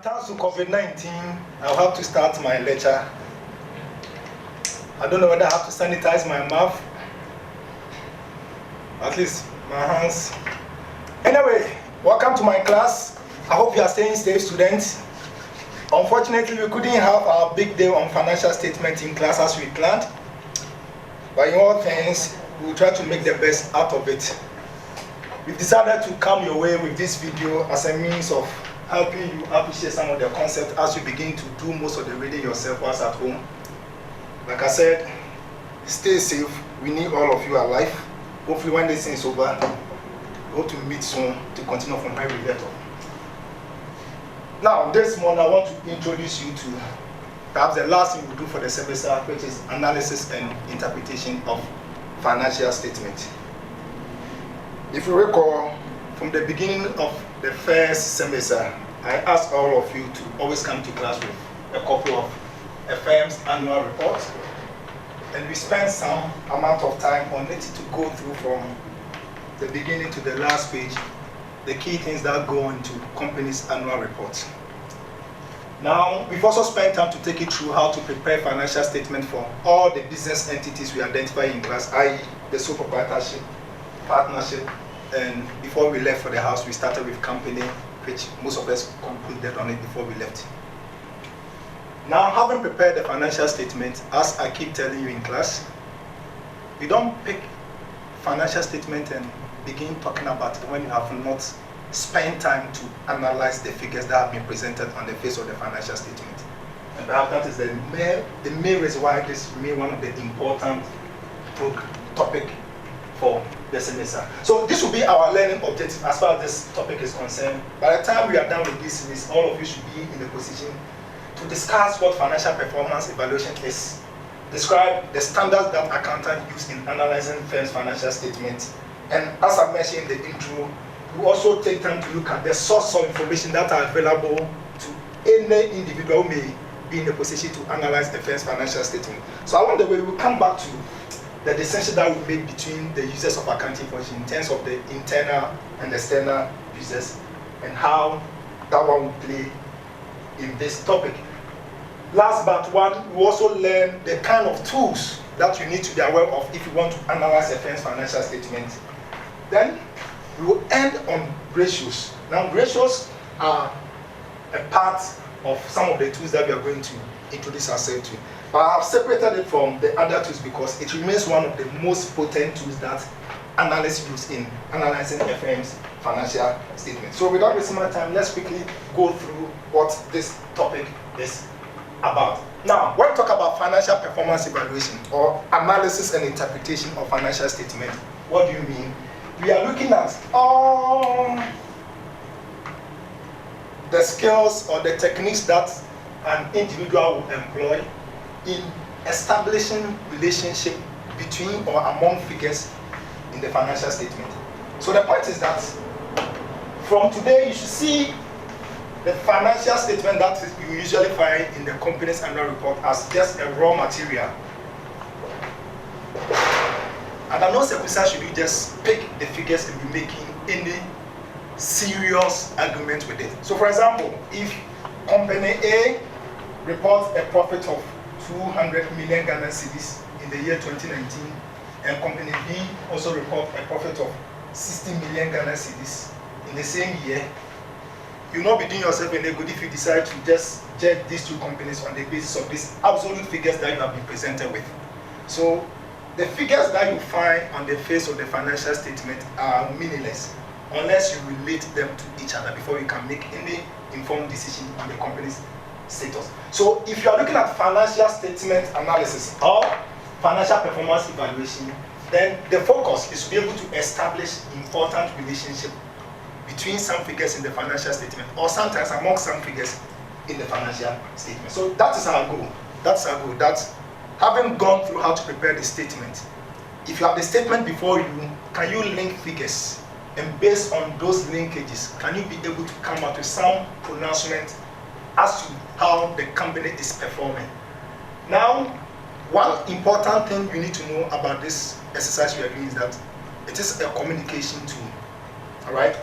Thanks to COVID-19, I'll have to start my lecture. I don't know whether I have to sanitize my mouth, at least my hands. Anyway, welcome to my class. I hope you are staying safe, students. Unfortunately, we couldn't have our big day on financial statement in class as we planned. But in all things, we will try to make the best out of it. We've decided to come your way with this video as a means of helping you appreciate some of the concepts as you begin to do most of the reading yourself whilst at home. Like I said, stay safe. We need all of you alive. Hopefully when this thing is over, we hope to meet soon to continue from where we left off. Now, this morning I want to introduce you to perhaps the last thing we do for the semester, which is analysis and interpretation of financial statement. If you recall, from the beginning of the first semester, I asked all of you to always come to class with a copy of a firm's annual report, and we spent some amount of time on it to go through from the beginning to the last page, the key things that go into company's annual reports. Now, we've also spent time to take you through how to prepare financial statement for all the business entities we identify in class, i.e. the sole proprietorship, partnership, and before we left for the house, we started with company, which most of us concluded on it before we left. Now, having prepared the financial statement, as I keep telling you in class, you don't pick financial statement and begin talking about it when you have not spent time to analyze the figures that have been presented on the face of the financial statement. And perhaps that is the main reason why this remains one of the important topic for the semester. So this will be our learning objective as far as this topic is concerned. By the time we are done with this series, all of you should be in a position to discuss what financial performance evaluation is, describe the standards that accountants use in analyzing firms' financial statements, and as I mentioned in the intro, we also take time to look at the source of information that are available to any individual who may be in a position to analyze the firm's financial statement. So along the way, we'll come back to the distinction that we make between the users of accounting function in terms of the internal and external users, and how that one will play in this topic. Last but one, we also learn the kind of tools that you need to be aware of if you want to analyze a firm's financial statement. Then we will end on ratios. Now, ratios are a part of some of the tools that we are going to introduce ourselves to. But I have separated it from the other tools because it remains one of the most potent tools that analysts use in analyzing a firm's financial statement. So without wasting my time, let's quickly go through what this topic is about. Now, when we talk about financial performance evaluation or analysis and interpretation of financial statement, what do you mean? We are looking at all the skills or the techniques that an individual will employ in establishing relationship between or among figures in the financial statement. So the point is that from today you should see the financial statement that you usually find in the company's annual report as just a raw material. And I'm not circumcised should you just pick the figures and be making any serious argument with it. So for example, if company A reports a profit of 200 million Ghana cedis in the year 2019, and company B also reports a profit of 60 million Ghana cedis in the same year, you'll not be doing yourself any good if you decide to just judge these two companies on the basis of these absolute figures that you have been presented with. So the figures that you find on the face of the financial statement are meaningless unless you relate them to each other before you can make any informed decision on the company's status. So if you are looking at financial statement analysis or financial performance evaluation, then the focus is to be able to establish important relationship between some figures in the financial statement or sometimes among some figures in the financial statement. So that is our goal. That's our goal. That's having gone through how to prepare the statement. If you have the statement before you, can you link figures? And based on those linkages, can you be able to come out with some pronouncement as to how the company is performing? Now, one important thing you need to know about this exercise we are doing is that it is a communication tool. All right?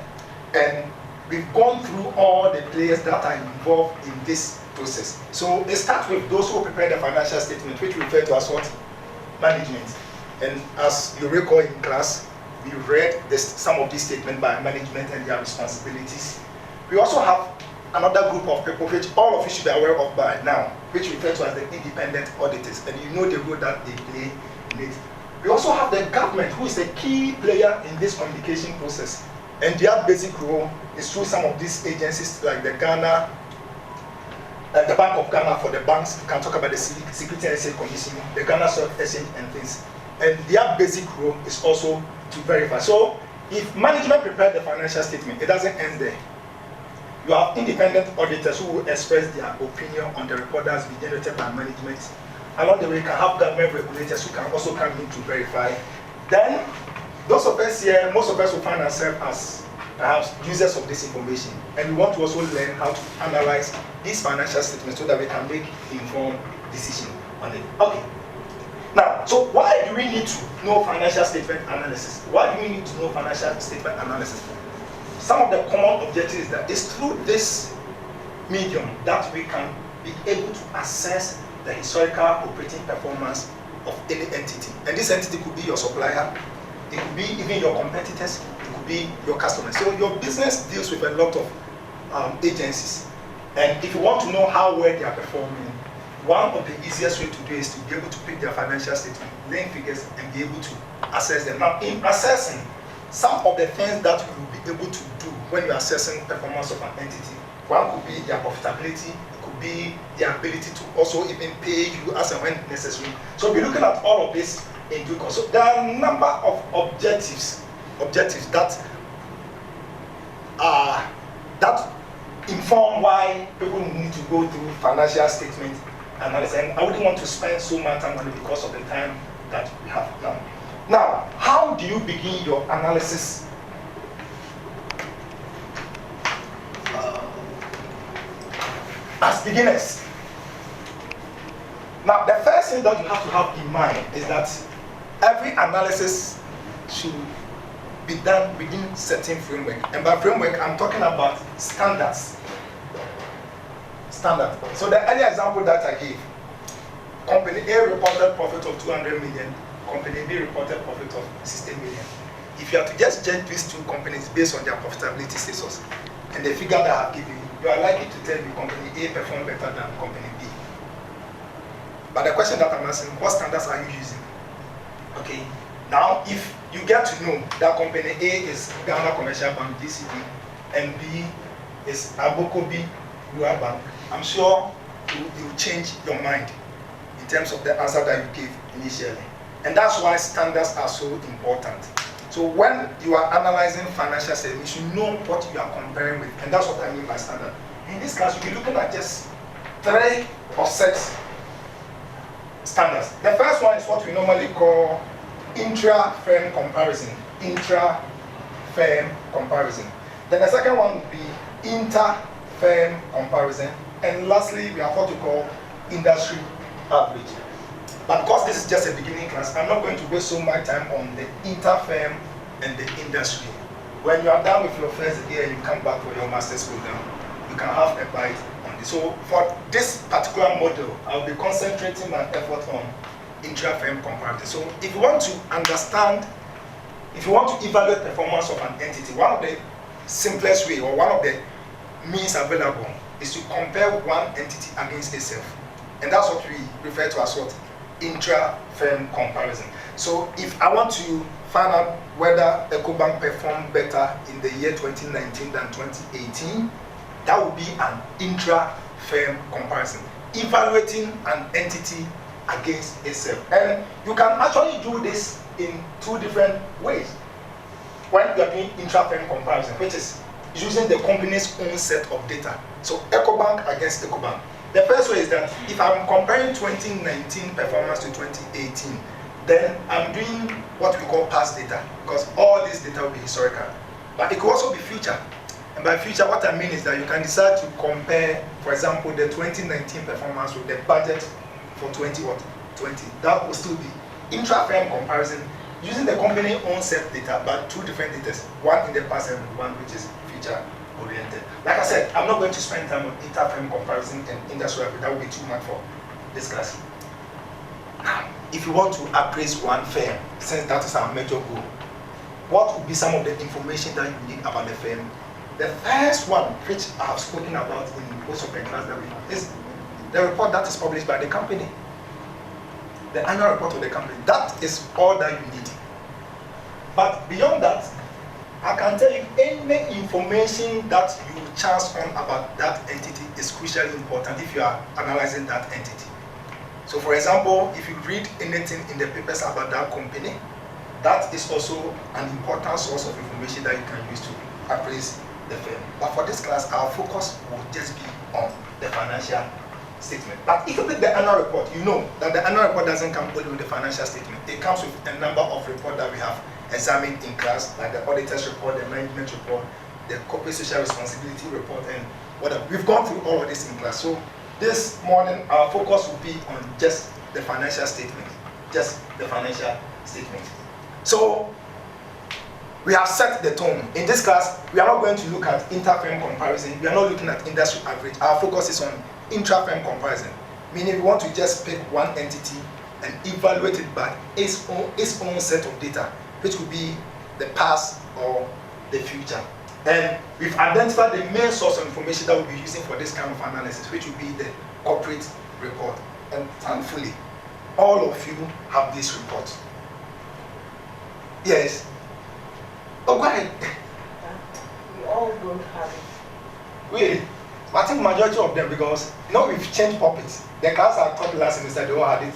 And we've gone through all the players that are involved in this process. So it starts with those who prepare the financial statement, which we refer to as what? Management. And as you recall in class, we read some of these statements by management and their responsibilities. We also have another group of people, which all of you should be aware of by now, which we refer to as the independent auditors, and you know the role that they play in it. We also have the government, who is a key player in this communication process, and their basic role is through some of these agencies like the Ghana, like the Bank of Ghana for the banks. You can talk about the Security and Exchange Commission, the Ghana Stock Exchange and things. And their basic role is also to verify. So if management prepared the financial statement, it doesn't end there. You have independent auditors who will express their opinion on the report that's been generated by management. Along the way, you can have government regulators who can also come in to verify. Then, those of us here, most of us will find ourselves as perhaps users of this information. And we want to also learn how to analyze these financial statements so that we can make informed decisions on it. Okay. Now, so why do we need to know financial statement analysis? Why do we need to know financial statement analysis? Some of the common objectives that is through this medium that we can be able to assess the historical operating performance of any entity. And this entity could be your supplier, it could be even your competitors, it could be your customers. So your business deals with a lot of agencies. And if you want to know how well they are performing, one of the easiest way to do is to be able to pick their financial statement, link figures, and be able to assess them. Now, in assessing, some of the things that you will be able to do when you're assessing performance of an entity, one could be their profitability, it could be their ability to also even pay you as and when necessary. So we'll be looking at all of this in due course. So there are a number of objectives that inform why people need to go through financial statement analysis. And I wouldn't want to spend so much time on it because of the time that we have now. Now, how do you begin your analysis? As beginners. Now, the first thing that you have to have in mind is that every analysis should be done within certain framework. And by framework, I'm talking about standards. Standard. So the earlier example that I gave, company A reported profit of 200 million, company B reported profit of 60 million. If you are to just judge these two companies based on their profitability status and the figure that I have given you, are likely to tell me company A performed better than company B. But the question that I'm asking, what standards are you using? Okay. Now, if you get to know that company A is Ghana Commercial Bank, GCB, and B is Abokobi Rural Bank, I'm sure you will change your mind in terms of the answer that you gave initially. And that's why standards are so important. So when you are analyzing financial statements, you should know what you are comparing with. And that's what I mean by standard. In this class, you'll be looking at just 3 or 6 standards. The first one is what we normally call intra-firm comparison. Intra-firm comparison. Then the second one would be inter-firm comparison. And lastly, we have what we call industry average. But because this is just a beginning class, I'm not going to waste so much time on the inter-firm and the industry. When you are done with your first year and you come back for your master's program, you can have a bite on this. So for this particular model, I'll be concentrating my effort on intra-firm comparison. So if you want to understand, if you want to evaluate performance of an entity, one of the simplest way or one of the means available is to compare one entity against itself. And that's what we refer to as what? Intra-firm comparison. So if I want to find out whether EcoBank performed better in the year 2019 than 2018, that would be an intra-firm comparison, evaluating an entity against itself. And you can actually do this in 2 different ways. When you are doing intra-firm comparison, which is using the company's own set of data. So EcoBank against EcoBank. The first way is that if I'm comparing 2019 performance to 2018, then I'm doing what we call past data, because all this data will be historical. But it could also be future. And by future, what I mean is that you can decide to compare, for example, the 2019 performance with the budget for 2020. That will still be intra-firm comparison using the company own set data, but 2 different data, one in the past and one which is future oriented. Like I said, I'm not going to spend time on inter-firm comparison and industry average. That would be too much for this class. Now, if you want to appraise one firm, since that is our major goal, what would be some of the information that you need about the firm? The first one, which I have spoken about in most of the class that we have, is the report that is published by the company. The annual report of the company. That is all that you need. But beyond that, I can tell you any information that you chance on about that entity is crucially important if you are analyzing that entity. So for example, if you read anything in the papers about that company, that is also an important source of information that you can use to appraise the firm. But for this class, our focus will just be on the financial statement. But if you read the annual report, you know that the annual report doesn't come only with the financial statement. It comes with a number of reports that we have examined in class, like the auditor's report, the management report, the corporate social responsibility report, and whatever. We've gone through all of this in class. So this morning, our focus will be on just the financial statement. Just the financial statement. So we have set the tone. In this class, we are not going to look at inter-firm comparison. We are not looking at industry average. Our focus is on intra-firm comparison. Meaning we want to just pick one entity and evaluate it by its own set of data, which could be the past or the future. And we've identified the main source of information that we'll be using for this kind of analysis, which will be the corporate report. And thankfully, all of you have this report. Yes. Oh, go ahead. We all don't have it. Really? I think majority of them, because you know we've changed puppets. The class I taught last semester, they all had it,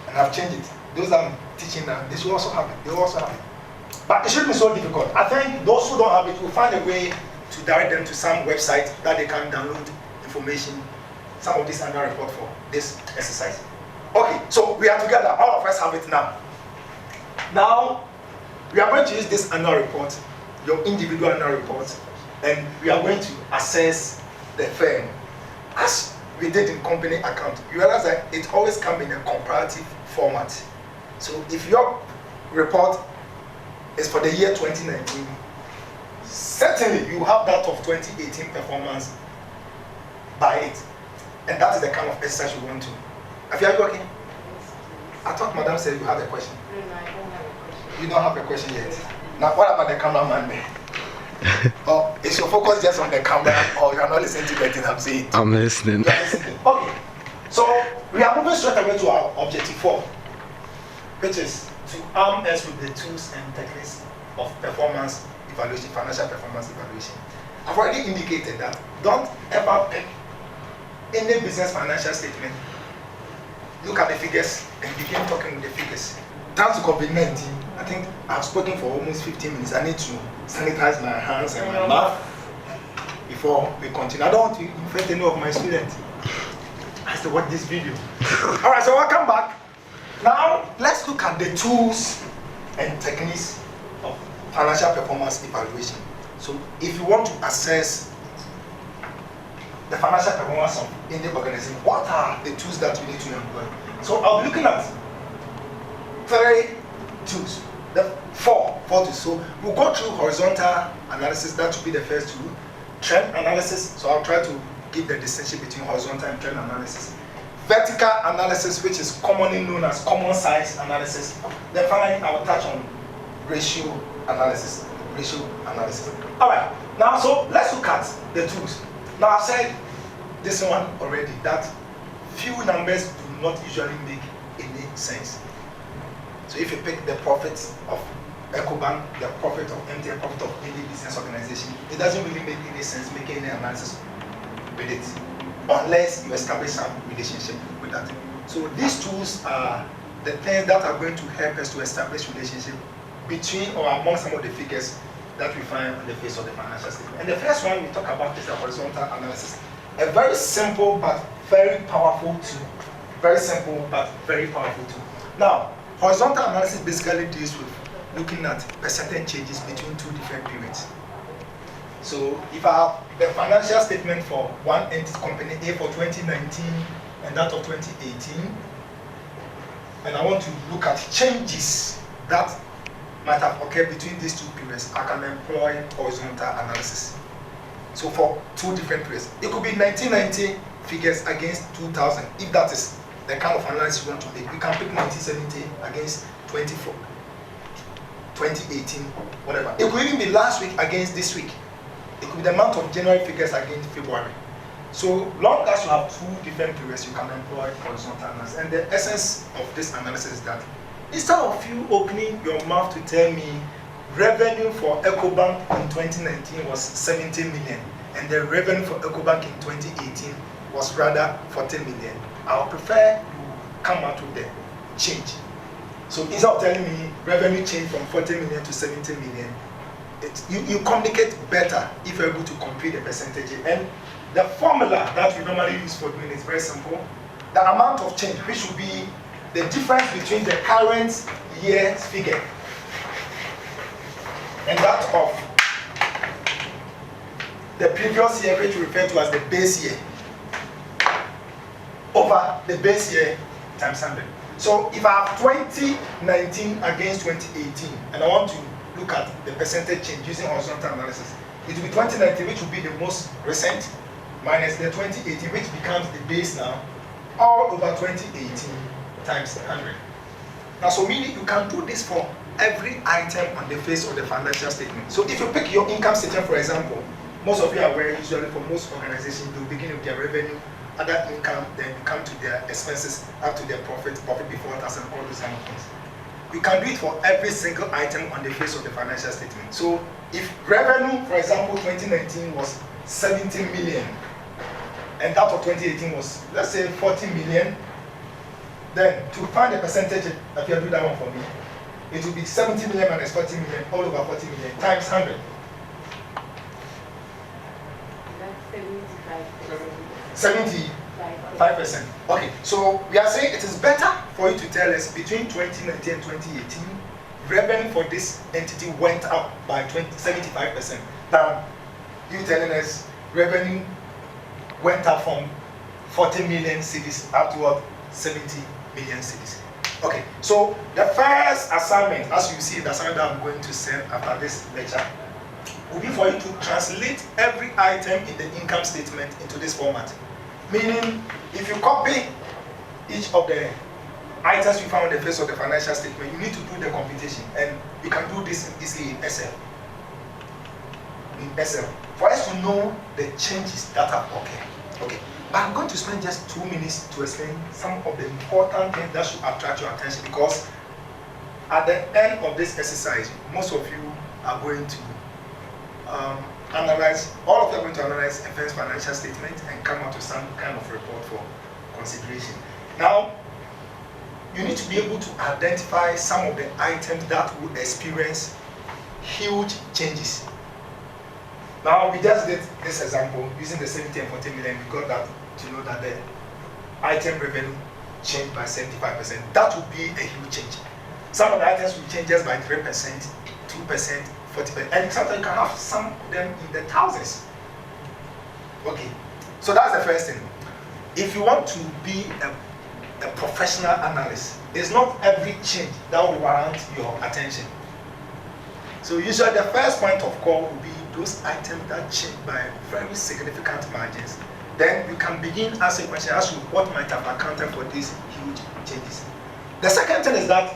and I've changed it. Those I'm teaching now, they should also have it. They also have it. But it shouldn't be so difficult. I think those who don't have it will find a way to direct them to some website that they can download information, some of this annual report for this exercise. Okay, so we are together. All of us have it now. Now, we are going to use this annual report, your individual annual report, and we are going to assess the firm. As we did in company account, you realize that it always comes in a comparative format. So if your report is for the year 2019, certainly you have that of 2018 performance by it. And that is the kind of exercise you want to. Have you are working? I thought Madam said you had a question. No, I don't have a question. You don't have a question yet. Now what about the cameraman there? Or is your focus just on the camera, or you are not listening to the thing I'm saying? I'm listening. You are listening. Okay. So we are moving straight away to our objective 4, which is to arm us with the tools and techniques of performance evaluation, financial performance evaluation. I've already indicated that don't ever pick any business financial statement, look at the figures, and begin talking with the figures. Thanks to COVID-19, I think I've spoken for almost 15 minutes. I need to sanitize my hands and my mouth before we continue. I don't want to infect any of my students as they watch this video. All right, so welcome back. Now, let's look at the tools and techniques of financial performance evaluation. So, if you want to assess the financial performance of any organization, what are the tools that you need to employ? So, I'll be looking at 3 tools, the four tools. So, we'll go through horizontal analysis, that should be the first tool. Trend analysis, so I'll try to give the distinction between horizontal and trend analysis. Vertical analysis, which is commonly known as common size analysis. Then finally, I will touch on ratio analysis. All right, now so let's look at the tools. Now I've said this one already, that few numbers do not usually make any sense. So if you pick the profits of EcoBank, the profit of MTN, profit of any business organization, it doesn't really make any sense making any analysis with it, unless you establish some relationship with that. So these tools are the things that are going to help us to establish relationship between or among some of the figures that we find on the face of the financial statement. And the first one we talk about is the horizontal analysis. A very simple but very powerful tool. Very simple but very powerful tool. Now, horizontal analysis basically deals with looking at percentage changes between 2 different periods. So if I have the financial statement for one entity, company A for 2019 and that of 2018, and I want to look at changes that might have occurred between these 2 periods, I can employ horizontal analysis. So for two different periods, it could be 1990 figures against 2000. If that is the kind of analysis you want to make, we can pick 1970 against 2018, whatever. It could even be last week against this week. It could be the month of January figures against February. So long as you have two different periods, you can employ horizontal analysis. And the essence of this analysis is that instead of you opening your mouth to tell me revenue for EcoBank in 2019 was 70 million, and the revenue for EcoBank in 2018 was rather 40 million, I would prefer you come out with the change. So instead of telling me revenue change from 40 million to 70 million, you communicate better if you're able to compute the percentage. And the formula that we normally use for doing it is very simple. The amount of change, which should be the difference between the current year's figure and that of the previous year, which we refer to as the base year, over the base year times 100. So if I have 2019 against 2018, and I want to look at the percentage change using horizontal analysis, it will be 2019, which will be the most recent, minus the 2018, which becomes the base now, all over 2018 times 100. Now, so meaning you can do this for every item on the face of the financial statement. So if you pick your income statement, for example, most of you are aware, usually for most organizations, they will begin with their revenue, other income, then you come to their expenses, up to their profit before tax, and all those kind of things. You can do it for every single item on the face of the financial statement. So if revenue, for example, 2019 was 70 million, and that of 2018 was, let's say, 40 million, then to find the percentage, if you do that one for me, it will be 70 million minus 40 million, all over 40 million, times 100. That's 75%. Okay, so we are saying it is better for you to tell us between 2019 and 2018, revenue for this entity went up by 75%. Now, you telling us revenue went up from 40 million cedis up to what? 70 million cedis. Okay, so the first assignment, as you see, the assignment that I'm going to send after this lecture, will be for you to translate every item in the income statement into this format. Meaning, if you copy each of the items you found on the face of the financial statement, you need to do the computation, and you can do this easily in Excel. For us to know the changes that have occurred. Okay, but I'm going to spend just 2 minutes to explain some of the important things that should attract your attention, because at the end of this exercise, most of you are going to analyze, all of you are going to analyze a first financial statement and come out with some kind of report for consideration. Now, you need to be able to identify some of the items that will experience huge changes. Now, we just did this example using the 70 and 40 million. We got that to know that the item revenue changed by 75%. That would be a huge change. Some of the items will change just by 3%, 2%, 40%, and sometimes you can have some of them in the thousands. Okay, so that's the first thing. If you want to be a professional analyst, it's not every change that will warrant your attention. So usually the first point of call will be those items that change by very significant margins. Then you can begin asking questions as to what might have accounted for these huge changes. The second thing is that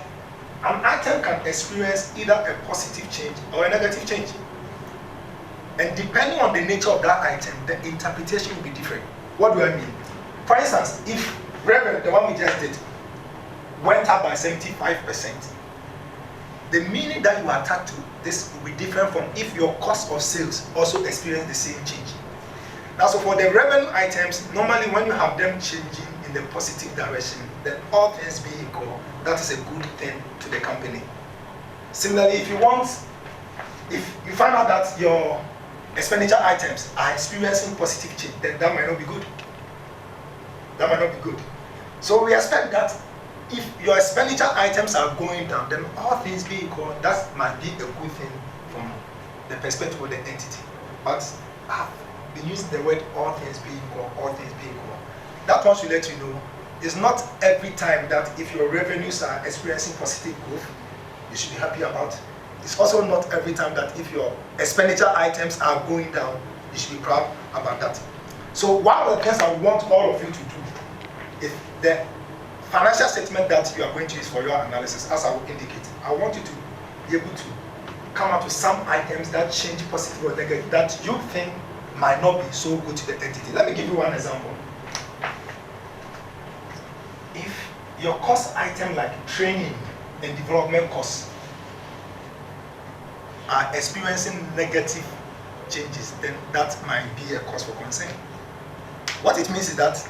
an item can experience either a positive change or a negative change. And depending on the nature of that item, the interpretation will be different. What do I mean? For instance, if revenue, the one we just did, went up by 75%, the meaning that you attach to this will be different from if your cost of sales also experience the same change. Now, so for the revenue items, normally when you have them changing in the positive direction, then all things being equal, that is a good thing to the company. Similarly, if you find out that your expenditure items are experiencing positive change, then that might not be good. That might not be good. So we expect that if your expenditure items are going down, then all things being equal, that might be a good thing from the perspective of the entity. But I've been using the word all things being equal, all things being equal. That one should let you know it's not every time that if your revenues are experiencing positive growth, you should be happy about it. It's also not every time that if your expenditure items are going down, You should be proud about that. So one of the things I want all of you to do is the financial statement that you are going to use for your analysis, as I will indicate. I want you to be able to come up with some items that change positive or negative that you think might not be so good to the entity. Let me give you one example. If your cost item like training and development costs are experiencing negative changes, then that might be a cause for concern. What it means is that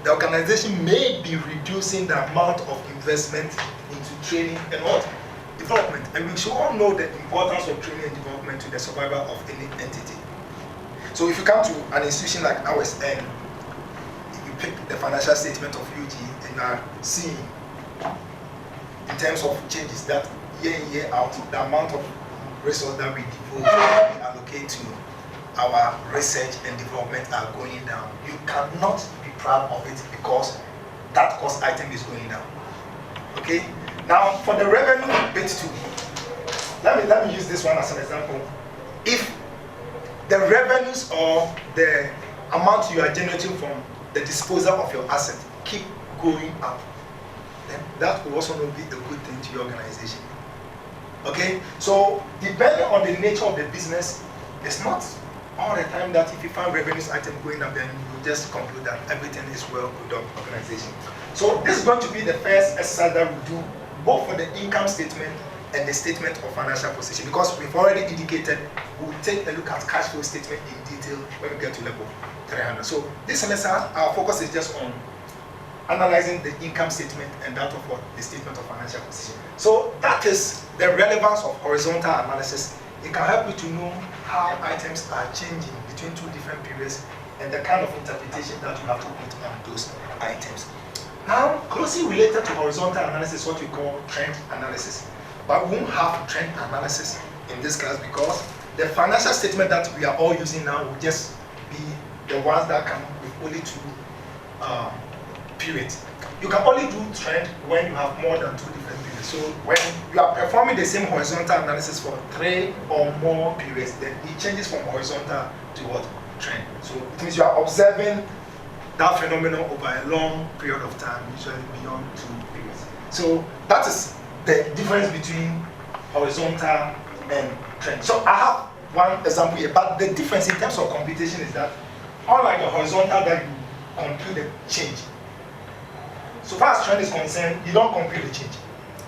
the organization may be reducing the amount of investment into training and what? Development. And we should all know the importance of training and development to the survival of any entity. So if you come to an institution like ours and you pick the financial statement of UG and you are seeing in terms of changes that year in, year out, the amount of resources that we devote, we allocate to our research and development are going down. You cannot be proud of it because that cost item is going down. Okay? Now for the revenue bit too, let me use this one as an example. If the revenues or the amount you are generating from the disposal of your asset keep going up, then that will also not be a good thing to your organization. Okay? So depending on the nature of the business, it's not all the time that if you find revenues item going up, then you just conclude that everything is well with the organization. So this is going to be the first exercise that we do, both for the income statement and the statement of financial position, because we've already indicated we'll take a look at cash flow statement in detail when we get to level 300. So this semester, our focus is just on analyzing the income statement and that of what? The statement of financial position. So that is the relevance of horizontal analysis. It can help you to know how items are changing between two different periods and the kind of interpretation that you have to put on those items. Now, closely related to horizontal analysis is what we call trend analysis. But we won't have trend analysis in this class because the financial statement that we are all using now will just be the ones that come with only two periods. You can only do trend when you have more than two different periods. So when you are performing the same horizontal analysis for 3 or more periods, then it changes from horizontal to what? Trend. So it means you are observing that phenomenon over a long period of time, usually beyond 2 periods. So that is the difference between horizontal and trend. So I have one example here, but the difference in terms of computation is that unlike the horizontal that you compute the change, so far as trend is concerned, you don't compute the change.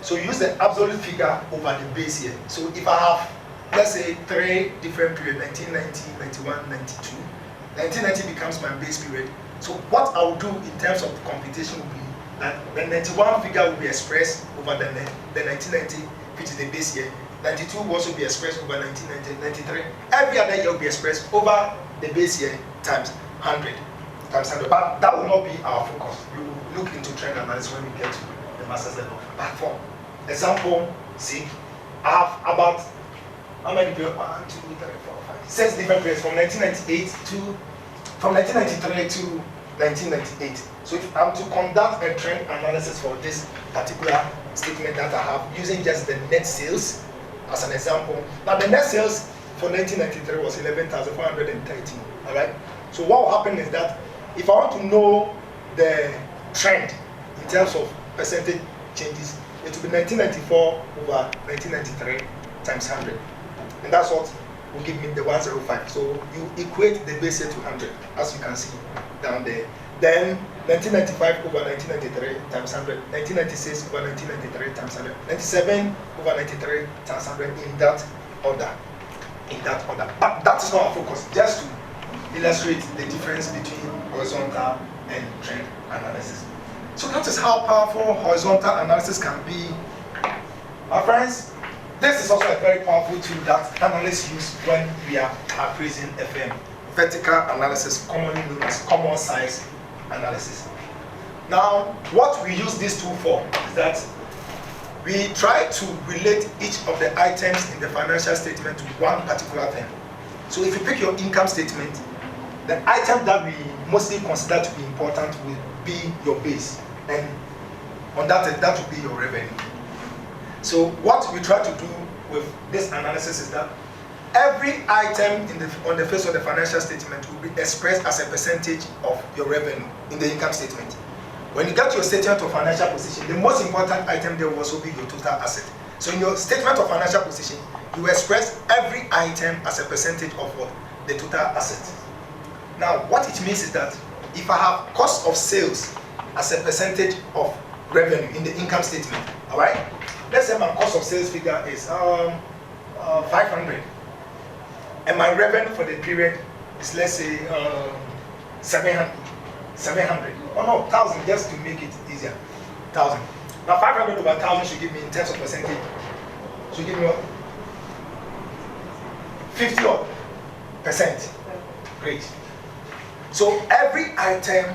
So you use the absolute figure over the base year. So if I have, let's say, 3 different periods, 1990, 91, 92, 1990 becomes my base period. So what I will do in terms of computation will be that the 91 figure will be expressed over the 1990, which is the base year. 92 will also be expressed over 1990, 93. Every other year will be expressed over the base year times 100. But that will not be our focus. We will look into trend analysis when we get to the master's level. But for example, see, I have about how many periods? 1, 2, 3, 4, 5, 6 different periods from 1998 from 1993 to 1998. So if I'm to conduct a trend analysis for this particular statement that I have using just the net sales as an example. Now the net sales for 1993 was 11,413. All right. So what will happen is that if I want to know the trend in terms of percentage changes, it will be 1994 over 1993 times 100. And that's what will give me the 105. So you equate the base year to 100, as you can see down there. Then 1995 over 1993 times 100, 1996 over 1993 times 100, 97 over 93 times 100 in that order. But that is not our focus, just to illustrate the difference between horizontal and trend analysis. So that is how powerful horizontal analysis can be. My friends, this is also a very powerful tool that analysts use when we are appraising FM. Vertical analysis, commonly known as common size analysis. Now, what we use this tool for is that we try to relate each of the items in the financial statement to one particular thing. So if you pick your income statement, the item that we mostly consider to be important will be your base, and on that will be your revenue. So what we try to do with this analysis is that every item on the face of the financial statement will be expressed as a percentage of your revenue in the income statement. When you get to your statement of financial position, the most important item there will also be your total asset. So in your statement of financial position, you express every item as a percentage of what? The total asset. Now, what it means is that if I have cost of sales as a percentage of revenue in the income statement, all right? Let's say my cost of sales figure is 500, and my revenue for the period is, let's say, 700. Oh no, 1,000, just to make it easier. 1,000. Now 500 over 1,000 should give me, in terms of percentage, should give me what? 50%. Great. So every item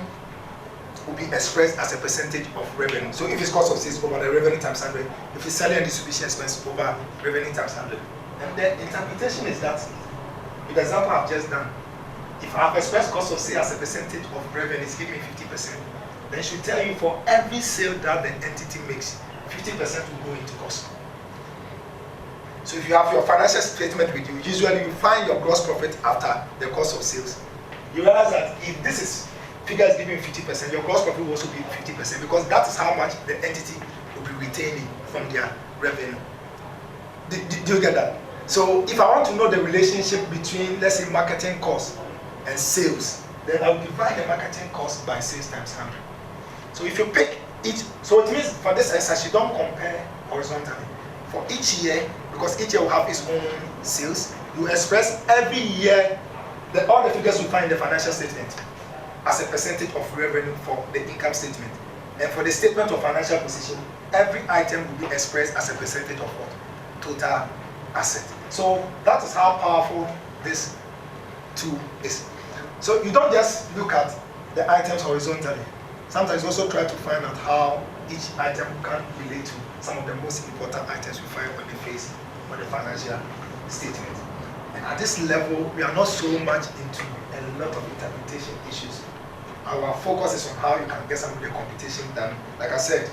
will be expressed as a percentage of revenue. So if it's cost of sales over the revenue times 100, if it's selling and distribution expense over revenue times 100. And the interpretation is that, with the example I've just done, if I've expressed cost of sales as a percentage of revenue, it's giving me 50%, then it should tell you for every sale that the entity makes, 50% will go into cost. So if you have your financial statement with you, usually you find your gross profit after the cost of sales. You realize that if this is figure is giving 50%, your gross profit will also be 50%, because that is how much the entity will be retaining from their revenue. Do you get that? So if I want to know the relationship between, let's say, marketing costs and sales, then I will divide the marketing cost by sales times 100. So if you pick each, so it means for this exercise you don't compare horizontally. For each year, because each year will have its own sales, you express every year all the figures you find in the financial statement as a percentage of revenue for the income statement. And for the statement of financial position, every item will be expressed as a percentage of what? Total asset. So that is how powerful this tool is. So you don't just look at the items horizontally. Sometimes you also try to find out how each item can relate to some of the most important items we find on the face of the financial statement. And at this level, we are not so much into a lot of interpretation issues. Our focus is on how you can get some of the computation done. Like I said,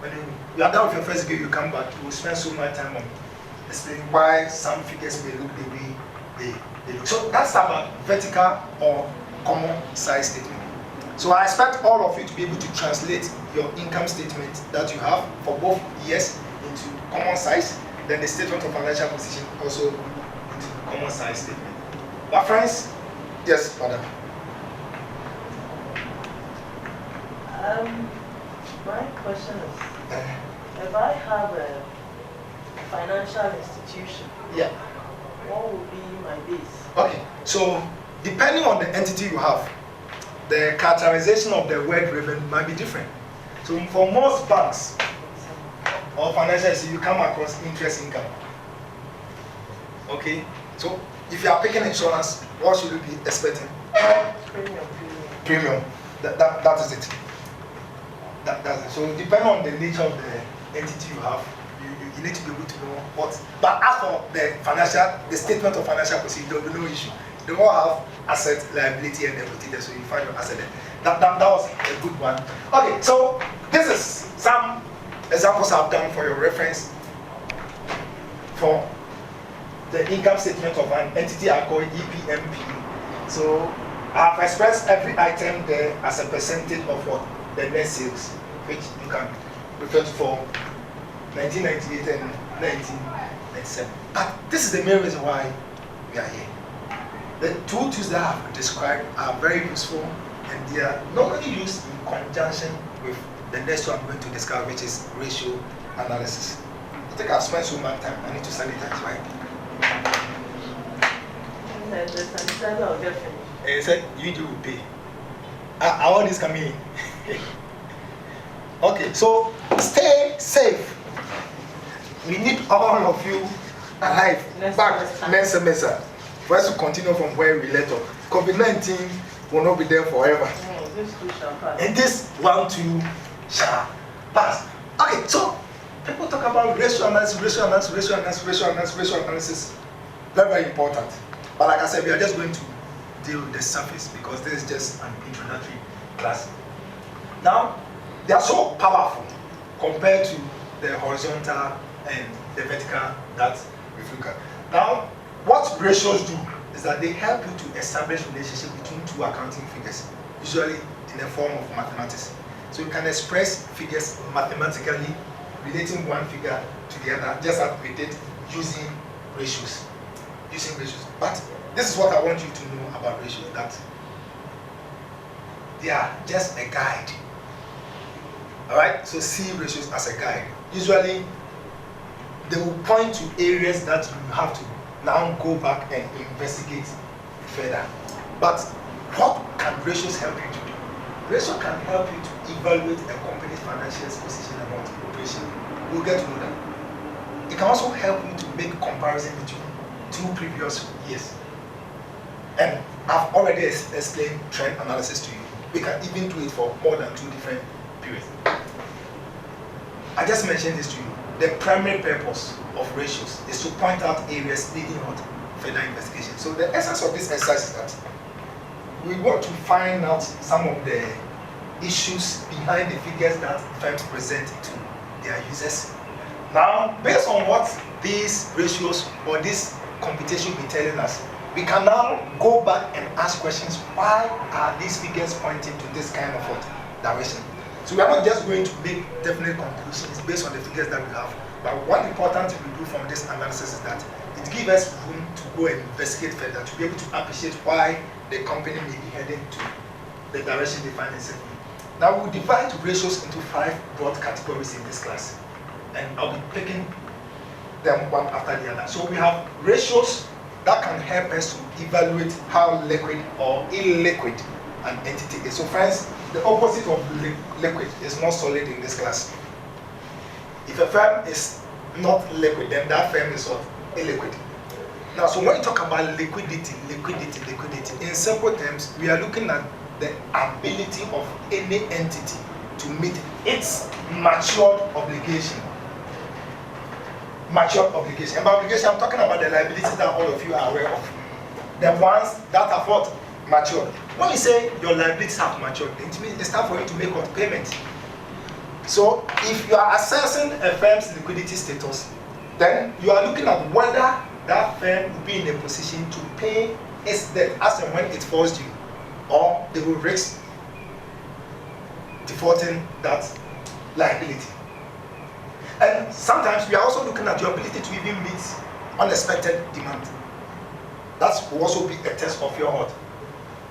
when you are done with your first grade, you come back, you will spend so much time on explaining why some figures may look the way they look. So that's about vertical or common size statement. So I expect all of you to be able to translate your income statement that you have for both years into common size, then the statement of financial position also into common size statement. But friends, yes, madam. My question is, if I have a financial institution, yeah, what would be my base? Okay, so depending on the entity you have, the characterization of the word revenue might be different. So for most banks or financial institutions, you come across interest income. Okay, so if you are picking insurance, what should you be expecting? Premium. That is it. That's it. So depending on the nature of the entity you have, you need to be able to know what. But as for the statement of financial position, there will be no issue. They all have asset, liability, and equity there, so you find your asset there. That was a good one. Okay, so this is some examples I've done for your reference for the income statement of an entity I call EPMP. So I've expressed every item there as a percentage of what? The net sales, which you can refer to for 1998 and 1997. But this is the main reason why we are here. The two tools that I have described are very useful, and they are normally used in conjunction with the next one I'm going to discuss, which is ratio analysis. I think I've spent so much time, I need to sanitize, right? The sanitizer will get finished. He said, you do pay. All this coming in. Okay, so stay safe. We need all of you alive back next semester for us to continue from where we left off. COVID-19 will not be there forever. This too shall pass. And this one too shall pass. Okay, so people talk about ratio analysis. Very, very important. But like I said, we are just going to deal with the surface because this is just an introductory class. Now, they are so powerful compared to the horizontal and the vertical that we've looked at. Now, what ratios do is that they help you to establish relationship between two accounting figures, usually in the form of mathematics. So you can express figures mathematically, relating one figure to the other, just as we did using ratios. But this is what I want you to know about ratios, that they are just a guide. Alright, so see ratios as a guide. Usually, they will point to areas that you have to now go back and investigate further. But what can ratios help you to do? Ratio can help you to evaluate a company's financial position and operation. We'll get to know that. It can also help you to make comparison between two previous years. And I've already explained trend analysis to you. We can even do it for more than 2 different periods. I just mentioned this to you. The primary purpose of ratios is to point out areas needing further investigation. So the essence of this exercise is that we want to find out some of the issues behind the figures that firms present to their users. Now, based on what these ratios or this computation will be telling us, we can now go back and ask questions. Why are these figures pointing to this kind of direction? So we are not just going to make definite conclusions based on the figures that we have, but one important thing we do from this analysis is that it gives us room to go and investigate further, to be able to appreciate why the company may be heading to the direction they find itself in. Now we'll divide ratios into 5 broad categories in this class, and I'll be picking them one after the other. So we have ratios that can help us to evaluate how liquid or illiquid an entity is. So friends, the opposite of liquid is not solid in this class. If a firm is not liquid, then that firm is what? Illiquid. Now, so when you talk about liquidity, in simple terms, we are looking at the ability of any entity to meet its matured obligation. And by obligation, I'm talking about the liabilities that all of you are aware of. The ones that have what? Matured. When you say your liabilities have matured, it means it's time for you to make what? Payment. So if you are assessing a firm's liquidity status, then you are looking at whether that firm will be in a position to pay its debt as and when it falls due, or they will risk defaulting that liability. And sometimes we are also looking at your ability to even meet unexpected demand. That will also be a test of your what?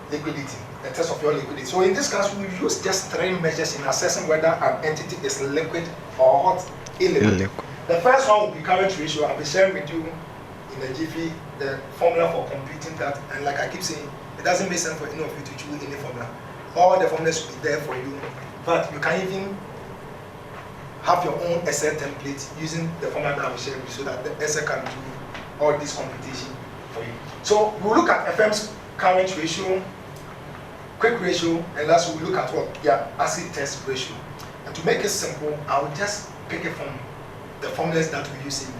Liquidity. A test of your liquidity. So in this class, we will use just 3 measures in assessing whether an entity is liquid or what? Illiquid. The first one will be current ratio. I'll be sharing with you in the GP the formula for computing that. And like I keep saying, it doesn't make sense for any of you to choose any formula. All the formulas will be there for you. But you can even have your own Excel template using the formula that I will share with you, so that the Excel can do all this computation for you. So we'll look at a firm's current ratio, quick ratio, and last we'll look at what? Yeah, acid test ratio. And to make it simple, I'll just pick it from the formulas that we use in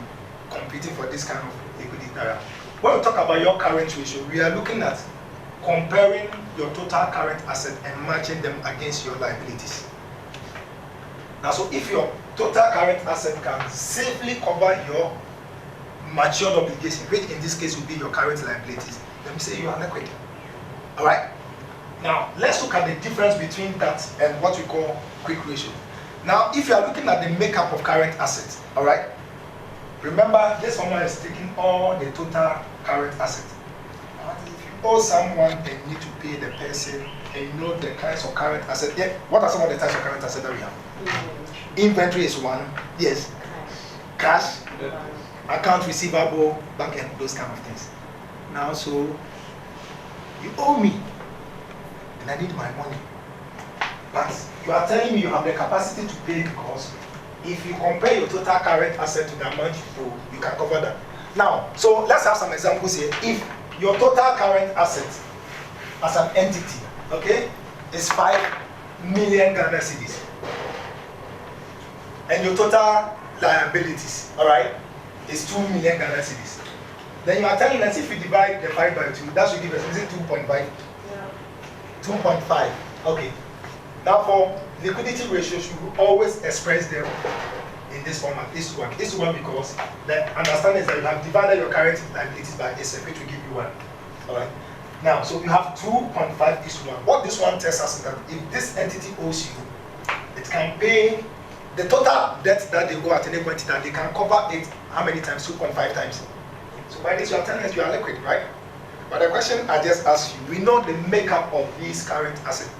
computing for this kind of liquidity area. When we talk about your current ratio, we are looking at comparing your total current asset and matching them against your liabilities. Now, so if your total current asset can safely cover your matured obligation, which in this case will be your current liabilities, then we say you are liquid. All right? Now, let's look at the difference between that and what we call quick ratio. Now, if you are looking at the makeup of current assets, all right? Remember, this formula is taking all the total current assets. If you owe someone and you need to pay the person, and you know the kinds of current assets, yeah, what are some of the types of current assets that we have? Inventory is one, yes. Cash, account receivable, bank end, those kind of things. Now, so you owe me, and I need my money. But you are telling me you have the capacity to pay, because if you compare your total current asset to the amount you owe, you can cover that. Now, so let's have some examples here. If your total current asset as an entity, okay, is 5 million Ghana cedis, and your total liabilities, all right, is 2 million Ghana cedis, then you are telling us if you divide the 5 by 2, that should give us, is it 2.5? Yeah. 2.5, okay. Now for liquidity ratios, you will always express them in this format, is to 1. Is to 1 because the understanding is that you have divided your current liabilities by a set, which will give you 1. Alright? Now, so you have 2.5 is to 1. What this one tells us is that if this entity owes you, it can pay the total debt that they owe at any point in time, they can cover it how many times? 2.5 times. So by this you are telling us you are liquid, right? But the question I just asked you, we know the makeup of these current assets.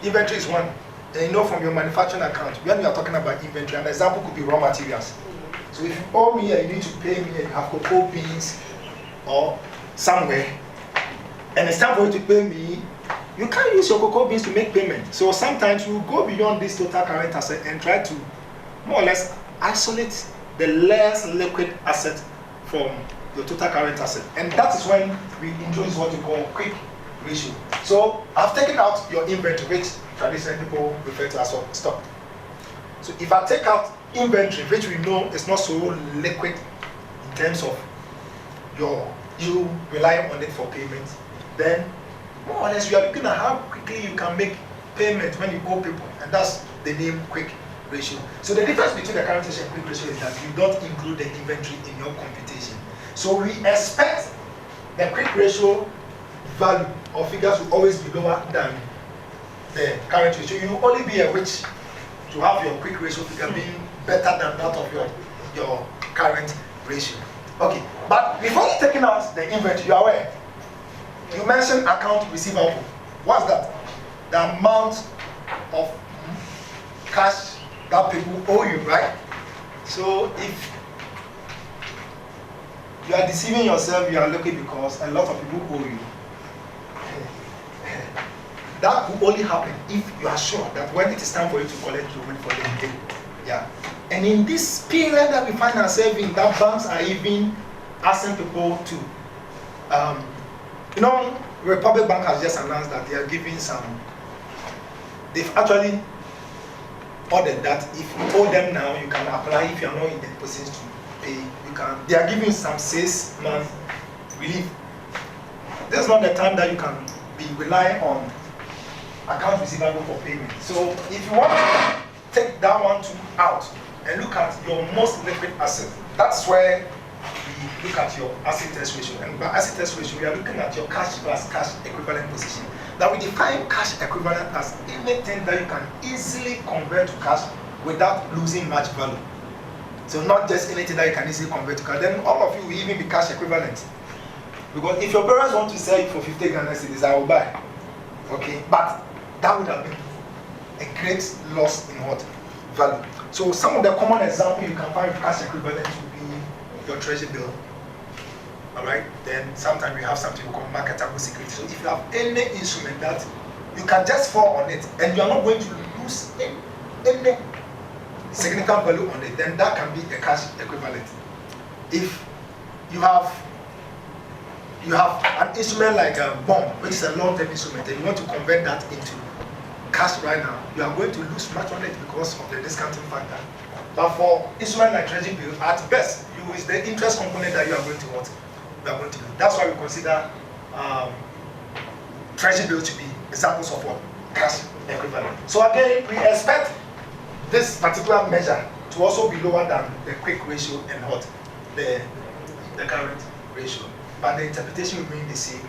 Inventory is 1. And you know from your manufacturing account, when we are talking about inventory, an example could be raw materials. So if you owe me and you need to pay me and you have cocoa beans or somewhere, and it's time for you to pay me, you can't use your cocoa beans to make payment. So sometimes you go beyond this total current asset and try to more or less isolate the less liquid asset from your total current asset. And that is when we introduce what we call quick ratio. So I've taken out your inventory, which traditionally people refer to as stock. So if I take out inventory, which we know is not so liquid in terms of you relying on it for payment, then more or less you are looking at how quickly you can make payment when you owe people, and that's the name quick ratio. So the difference between the current ratio and quick ratio is that you don't include the inventory in your computation. So we expect the quick ratio value or figures will always be lower than the current ratio. You will only be a witch to have your quick ratio figure being better than that of your current ratio. Okay, but before you taking out the inventory, you are aware. You mentioned account receivable. What's that? The amount of cash that people owe you, right? So if you are deceiving yourself, you are lucky because a lot of people owe you. That will only happen if you are sure that when it is time for you to collect your money for the day. Yeah. And in this period that we find ourselves in, that banks are even asking people to, Republic Bank has just announced that they are giving they've actually ordered that if you owe them now, you can apply. If you are not in the position to pay, they are giving some 6-month relief. This is not the time that you can be relying on account receivable for payment. So if you want to take that one out and look at your most liquid asset, that's where we look at your asset test ratio. And by asset test ratio, we are looking at your cash plus cash equivalent position. Now we define cash equivalent as anything that you can easily convert to cash without losing much value. So not just anything that you can easily convert to cash. Then all of you will even be cash equivalent. Because if your parents want to sell you for 50 Ghana cedis, I will buy. Okay, but that would have been a great loss in what value. So some of the common examples you can find cash equivalent would be your treasury bill. Alright, then sometimes we have something we call marketable security. So if you have any instrument that you can just fall on it and you are not going to lose any significant value on it, then that can be a cash equivalent. If you have an instrument like a bond, which is a long-term instrument, and you want to convert that into cash right now, you are going to lose much on it because of the discounting factor. But for instrument like treasury bill, at best, it's the interest component that you are going to want. That's why we consider treasury bill to be examples of what? Cash equivalent. So again, we expect this particular measure to also be lower than the quick ratio and what? The current ratio. But the interpretation will remain the same.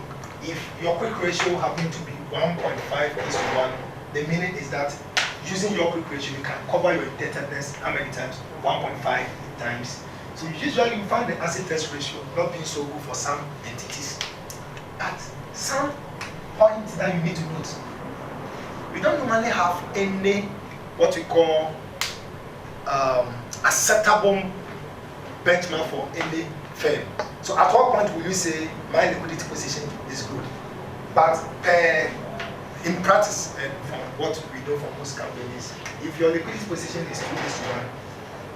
If your quick ratio happens to be 1.5:1, the meaning is that using your quick ratio, you can cover your indebtedness how many times? 1.5 times. So usually you find the asset test ratio not being so good for some entities. At some point that you need to note, we don't normally have any what we call acceptable benchmark for any firm. So at what point will you say my liquidity position is good? But in practice, and from what we know from most companies, if your liquidity position is 2:1,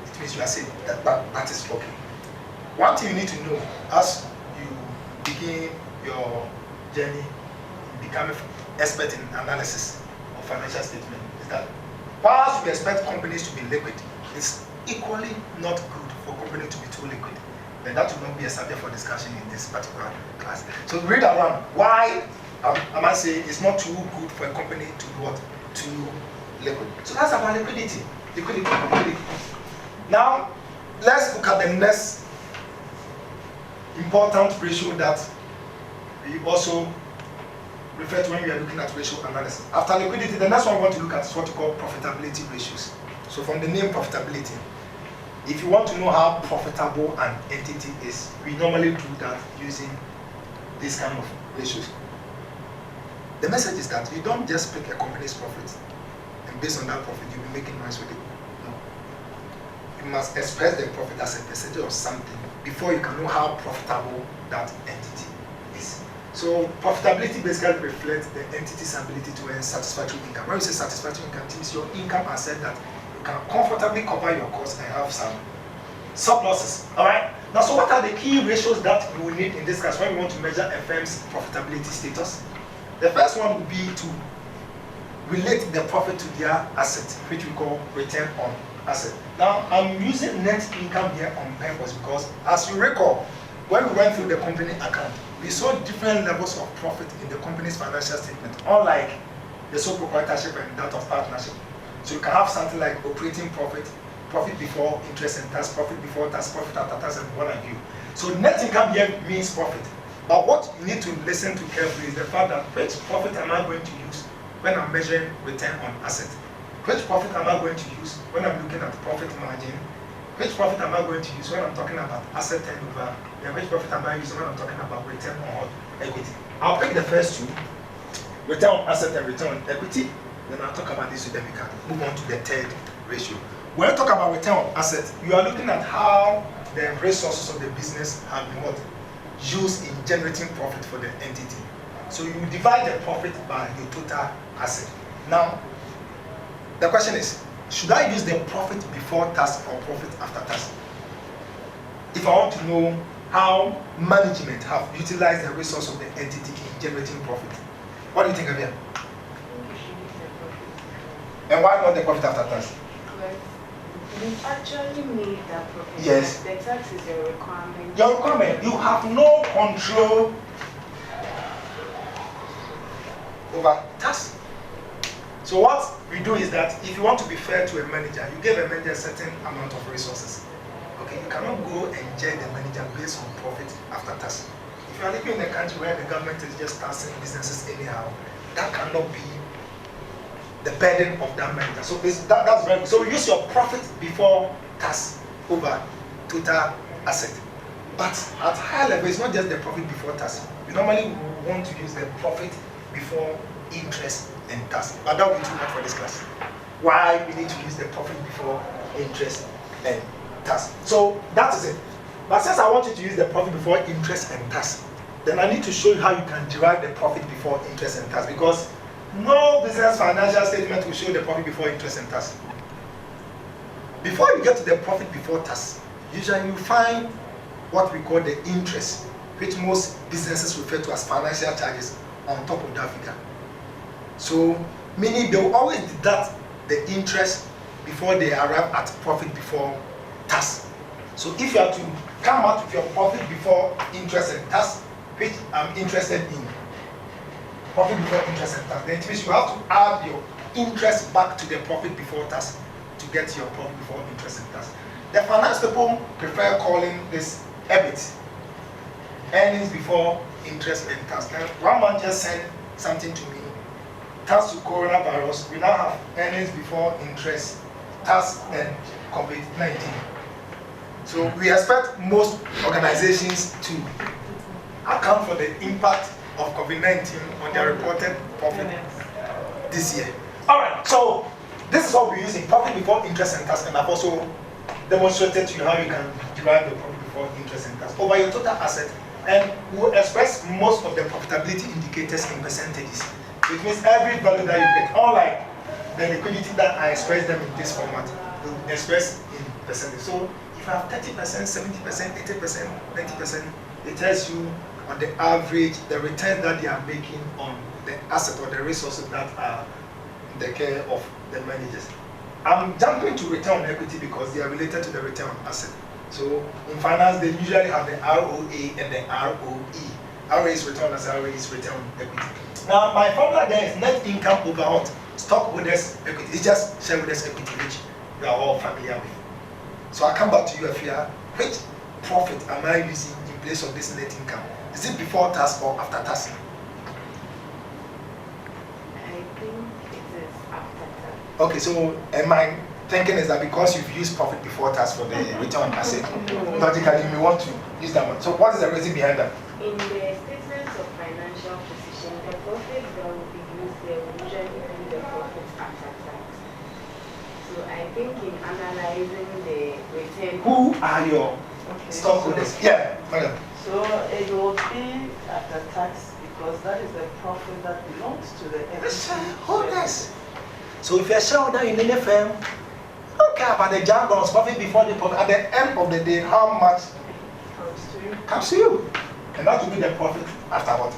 it means you are saying that is okay. One thing you need to know as you begin your journey in becoming expert in analysis of financial statement is that whilst we expect companies to be liquid, it's equally not good for companies to be too liquid. And that will not be a subject for discussion in this particular class. So read around why I must say it's not too good for a company to be what? Too liquid. So that's about liquidity. Now, let's look at the next important ratio that we also refer to when we are looking at ratio analysis. After liquidity, the next one we want to look at is what we call profitability ratios. So from the name profitability, if you want to know how profitable an entity is, we normally do that using this kind of ratios. The message is that you don't just pick a company's profit and based on that profit you'll be making noise with it. No. You must express the profit as a percentage of something before you can know how profitable that entity is. So profitability basically reflects the entity's ability to earn satisfactory income. When you say satisfactory income, it means your income has said that you can comfortably cover your costs and have some surpluses. Alright? Now, so what are the key ratios that you will need in this case when we want to measure a firm's profitability status? The first one would be to relate the profit to their asset, which we call return on asset. Now, I'm using net income here on purpose because, as you recall, when we went through the company account, we saw different levels of profit in the company's financial statement, unlike the sole proprietorship and that of partnership. So you can have something like operating profit, profit before interest and tax, profit before tax, profit after tax, and what have you. So net income here means profit. But what you need to listen to carefully is the fact that which profit am I going to use when I'm measuring return on asset? Which profit am I going to use when I'm looking at profit margin? Which profit am I going to use when I'm talking about asset turnover? And which profit am I using when I'm talking about return on equity? I'll pick the first two, return on asset and return on equity. Then I'll talk about this, so then we can move on to the third ratio. When you talk about return on asset, you are looking at how the resources of the business have been what? Used in generating profit for the entity. So you divide the profit by your total asset. Now, the question is, should I use the profit before tax or profit after tax? If I want to know how management have utilized the resource of the entity in generating profit, what do you think of it? And why not the profit after tax? You actually made that profit. Yes. The tax is your requirement. Your requirement. You have no control over tax. So what we do is that if you want to be fair to a manager, you give a manager a certain amount of resources. Okay, you cannot go and judge the manager based on profit after tax. If you are living in a country where the government is just taxing businesses anyhow, that cannot be the burden of that manager. So that's very good. So use your profit before tax over total asset. But at higher level, it's not just the profit before tax. We normally want to use the profit before interest and tax. But that will be too much for this class. Why we need to use the profit before interest and tax. So that is it. But since I want you to use the profit before interest and tax, then I need to show you how you can derive the profit before interest and tax, because no business financial statement will show the profit before interest and tax. Before you get to the profit before tax, usually you find what we call the interest, which most businesses refer to as financial charges, on top of that figure. So, meaning they will always deduct the interest before they arrive at profit before tax. So if you have to come out with your profit before interest and tax, which I'm interested in, profit before interest and tax, then it means you have to add your interest back to the profit before tax to get your profit before interest and tax. The finance people prefer calling this EBIT, earnings before interest and tax. And one man just sent something to me. Thanks to coronavirus, we now have earnings before interest, tax, and COVID-19. So we expect most organizations to account for the impact of COVID-19 on their reported profit this year. All right, so this is what we're using, profit before interest and tax, and I've also demonstrated to you how you can derive the profit before interest and tax over your total asset, and we'll express most of the profitability indicators in percentages, which means every value that you get, unlike the liquidity that I express them in this format, we'll express in percentage. So if you have 30%, 70%, 80%, 90%, it tells you on the average the return that they are making on the asset or the resources that are in the care of the managers. I'm jumping to return on equity because they are related to the return on asset. So in finance, they usually have the ROA and the ROE. ROA is return on asset, ROE is return on equity. Now, my formula there is net income over what? Stockholders' equity. It's just shareholders' equity, which we are all familiar with. So I come back to you, Afia. Which profit am I using in place of this net income? Is it before tax or after tax? I think it is after tax. Okay, so my thinking is that because you've used profit before tax for the return on asset, logically you may want to use that one. So what is the reason behind that? In the statements of financial position, the profit that will be used there will usually be the profit after tax. So I think in analyzing the return. Who are your stockholders? Yeah, madam. So it will be after tax because that is the profit that belongs to the shareholders. So if you're a shareholder in any firm, you don't care about the jargon's profit before the profit. At the end of the day, how much comes to you. comes to you? And that will be the profit after what?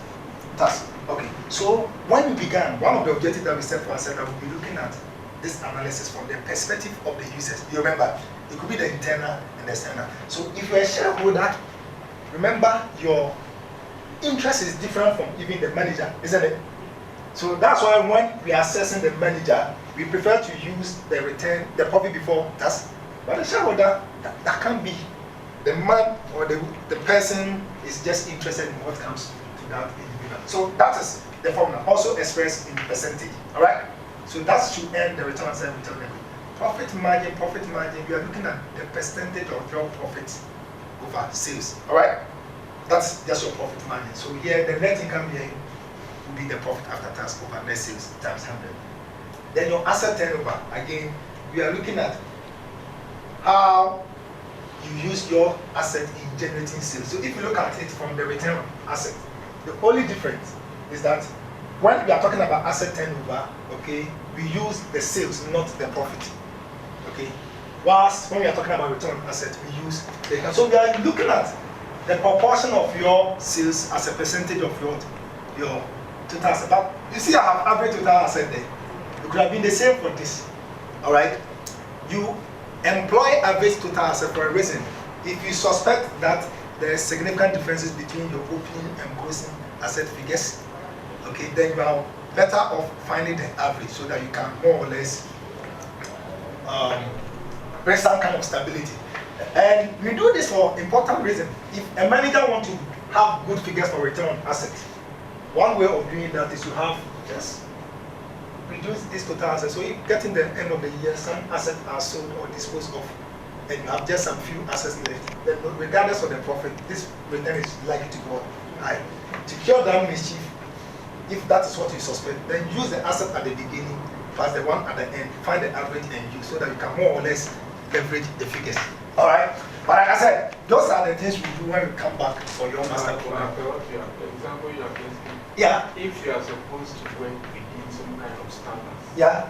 Tax. Okay. So when we began, one of the objectives that we set for ourselves, that we'll be looking at this analysis from the perspective of the users. You remember, it could be the internal and the external. So if you're a shareholder, remember your interest is different from even the manager, isn't it? So that's why when we are assessing the manager, we prefer to use the return, the profit before tax. But the shareholder, that can't be. The man or the person is just interested in what comes to that individual. So that is the formula, also expressed in percentage. All right. So that should end the return on return equity. Profit margin. We are looking at the percentage of your profits over sales. All right. That's just your profit margin. So here the net income here will be the profit after tax over net sales times 100. Then your asset turnover. Again, we are looking at how you use your asset in generating sales. So if you look at it from the return on asset, the only difference is that when we are talking about asset turnover, okay, we use the sales, not the profit. Okay. Whilst when we are talking about return on asset, we use the income. So we are looking at the proportion of your sales as a percentage of your total asset. But you see, I have average total asset there. It could have been the same for this. All right. You employ average total asset for a reason. If you suspect that there are significant differences between your opening and closing asset figures, okay, then you are better off finding the average so that you can more or less bring some kind of stability. And we do this for important reason. If a manager wants to have good figures for return on assets, one way of doing that is to have just reduce this total asset. So if getting the end of the year, some assets are sold or disposed of, and you have just some few assets left, then regardless of the profit, this return is likely to go high. To cure that mischief, if that is what you suspect, then use the asset at the beginning plus the one at the end, find the average and use so that you can more or less leverage the figures. All right? But like I said, those are the things we do when we come back for your master program. The example you are getting, Yeah. if you are supposed to work within some kind of standards, Yeah.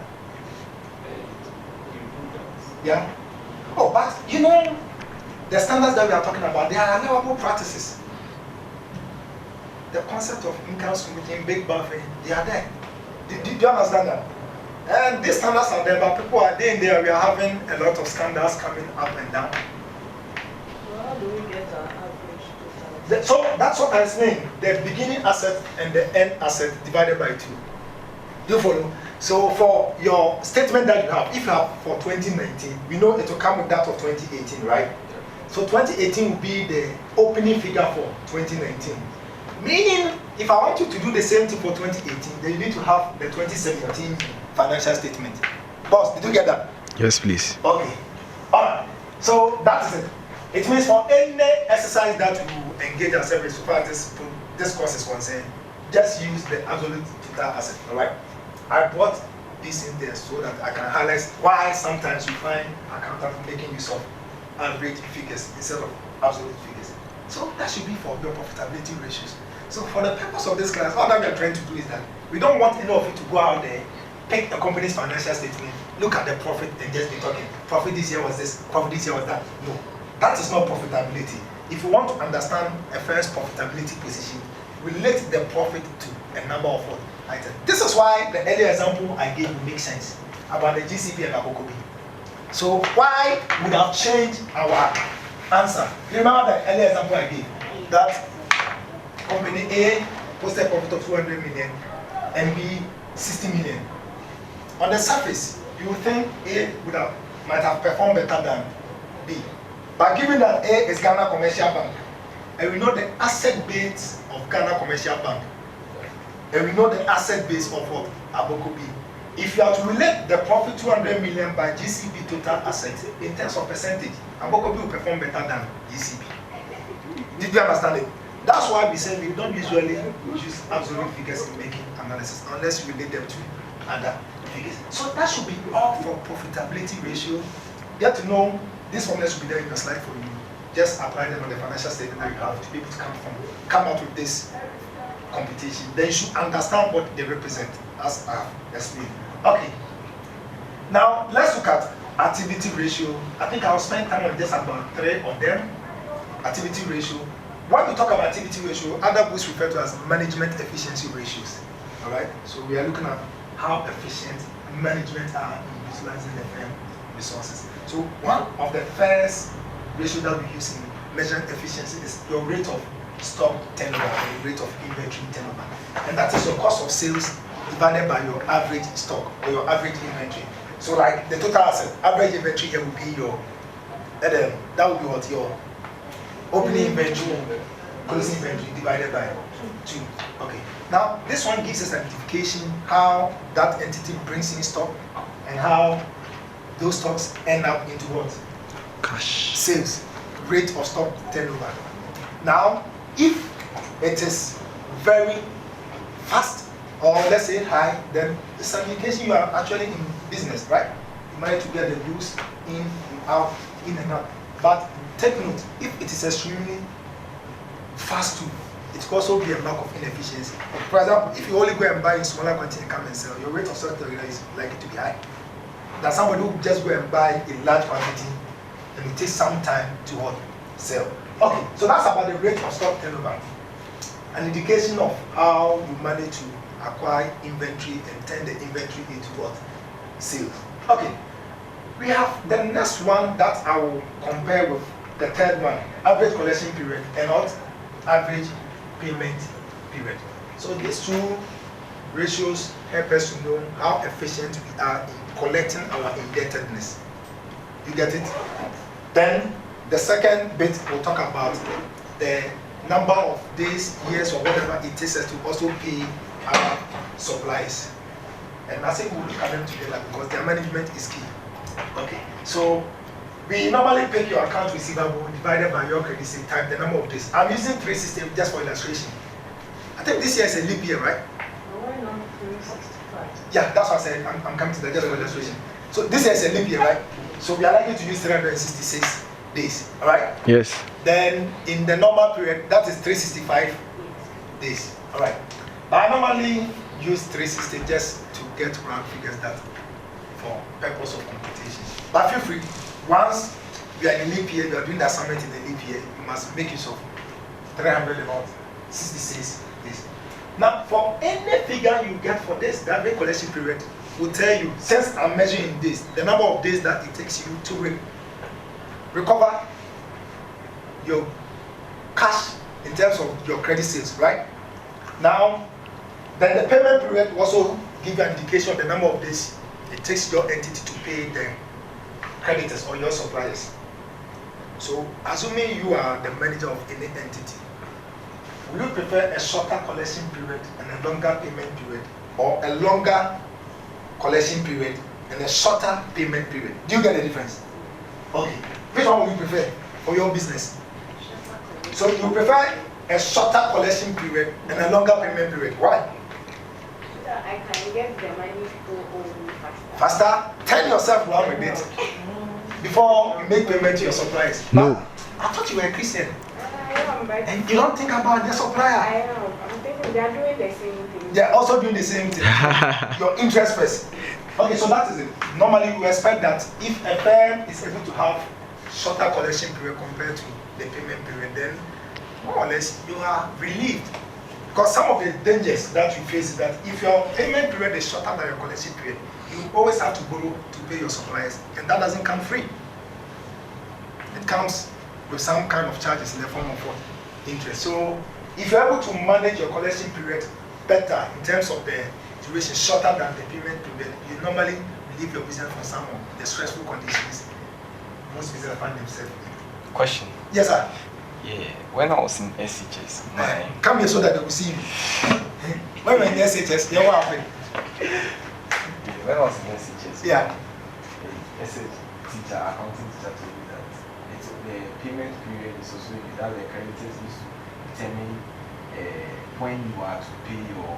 and you do that. Yeah. Oh, but you know, the standards that we are talking about, they are allowable practices. The concept of income smoothing, big buffering, they are there. Do you understand that? And these standards are there, but people are there. We are having a lot of scandals coming up and down. So how do we get our average total? So that's what I'm saying. The beginning asset and the end asset divided by 2. Do you follow? So for your statement that you have, if you have for 2019, we know it will come with that of 2018, right? So 2018 will be the opening figure for 2019. Meaning, if I want you to do the same thing for 2018, then you need to have the 2017 financial statement. Boss, did you get that? Yes, please. Okay. Alright. So that is it. It means for any exercise that you engage yourself in so far as this course is concerned, just use the absolute total asset. Alright? I brought this in there so that I can highlight why sometimes you find accountants making use of average figures instead of absolute figures. So that should be for your profitability ratios. So for the purpose of this class, all that we are trying to do is that we don't want any of you to go out there, pick a company's financial statement, look at the profit and just be talking, profit this year was this, profit this year was that. No, that is not profitability. If you want to understand a firm's profitability position, relate the profit to a number of items. This is why the earlier example I gave you makes sense about the GCP and Abokobi. So why would have changed our answer? You remember the earlier example I gave? That company A posted a profit of 200 million and B 60 million. On the surface, you would think A might have performed better than B. But given that A is Ghana Commercial Bank, and we know the asset base of Ghana Commercial Bank, and we know the asset base of what? Aboko B. If you are to relate the profit 200 million by GCB total assets in terms of percentage, Aboko B will perform better than GCB. Did you understand it? That's why we say we don't usually use absolute figures in making analysis unless we relate them to other figures. So that should be all for profitability ratio. Get to know these formulas will be there in the slide for you. Just apply them on the financial statement that you have to be able to come out with this computation. Then you should understand what they represent, as I have explained. Okay. Now let's look at activity ratio. I think I'll spend time on just about 3 of them. Activity ratio. When we talk about activity ratio, other books refer to as management efficiency ratios. All right. So we are looking at how efficient management are in utilizing the firm resources. So one of the first ratio that we use in measuring efficiency is your rate of stock turnover or your rate of inventory turnover, and that is your cost of sales divided by your average stock or your average inventory. So like the total asset, average inventory here will be your, that would be what your opening inventory, closing inventory divided by 2. Okay. Now this one gives us an identification how that entity brings in stock and how those stocks end up into what? Cash. Sales, rate of stock turnover. Now, if it is very fast or let's say high, then it's an indication you are actually in business, right? You manage to get the goods in, out, in and out. But take note, if it is extremely fast too, it could also be a mark of inefficiency. For example, if you only go and buy in smaller quantity and come and sell, your rate of stock turnover is likely to be high. That somebody who just go and buy in large quantity and it takes some time to sell. Okay, so that's about the rate of stock turnover. An indication of how you manage to acquire inventory and turn the inventory into what? Sales. Okay, we have the next one that I will compare with the third one, average collection period and not average payment period. So these two ratios help us to know how efficient we are in collecting our indebtedness. You get it? Then the second bit we'll talk about the number of days, years, or whatever it takes us to also pay our suppliers. And I think we'll look at them together because their management is key. Okay, so we normally pick your account receivable divided by your credit sale times the number of days. I'm using 360 just for illustration. I think this year is a leap year, right? Why not 365? Yeah, that's what I said. I'm coming to that just for illustration. So this year is a leap year, right? So we are likely to use 366 days, all right? Yes. Then in the normal period, that is 365 days, all right? But I normally use 360 just to get round figures that for purpose of computation. But feel free, once you are in leap year, you are doing the assignment in the leap year, you must make use of 366 days. Now, for any figure you get for this, the average collection period will tell you, since I'm measuring this, the number of days that it takes you to recover your cash in terms of your credit sales, right? Now, then the payment period will also give you an indication of the number of days it takes your entity to pay the creditors or your suppliers. So, assuming you are the manager of any entity, would you prefer a shorter collection period and a longer payment period, or a longer collection period and a shorter payment period? Do you get the difference? Okay. Which one would you prefer for your business? So you prefer a shorter collection period and a longer payment period. Why? So I can get the money to own faster. Faster? Tell yourself one with it before you make payment to your suppliers. No. But I thought you were a Christian. I am, but And you don't think about the supplier. I am. I'm thinking they are doing the same thing. They're also doing the same thing. Your interest first. Okay, so that is it. Normally we expect that if a firm is able to have shorter collection period compared to the payment period, then more or less you are relieved. Because some of the dangers that you face is that if your payment period is shorter than your collection period, you always have to borrow to pay your suppliers, and that doesn't come free. It comes with some kind of charges in the form of what? Interest. So if you're able to manage your collection period better in terms of the duration shorter than the payment period, you normally relieve your business from some of the stressful conditions most business find themselves in. Question. Yes, sir. Yeah, when I was in SHS, Come here so that they will see you. When we were in SHS, yeah, what happened? When I was in SHS, Yeah. SH teacher, accounting teacher told me that it's, the payment period is also that the creditors used to determine when you are to pay your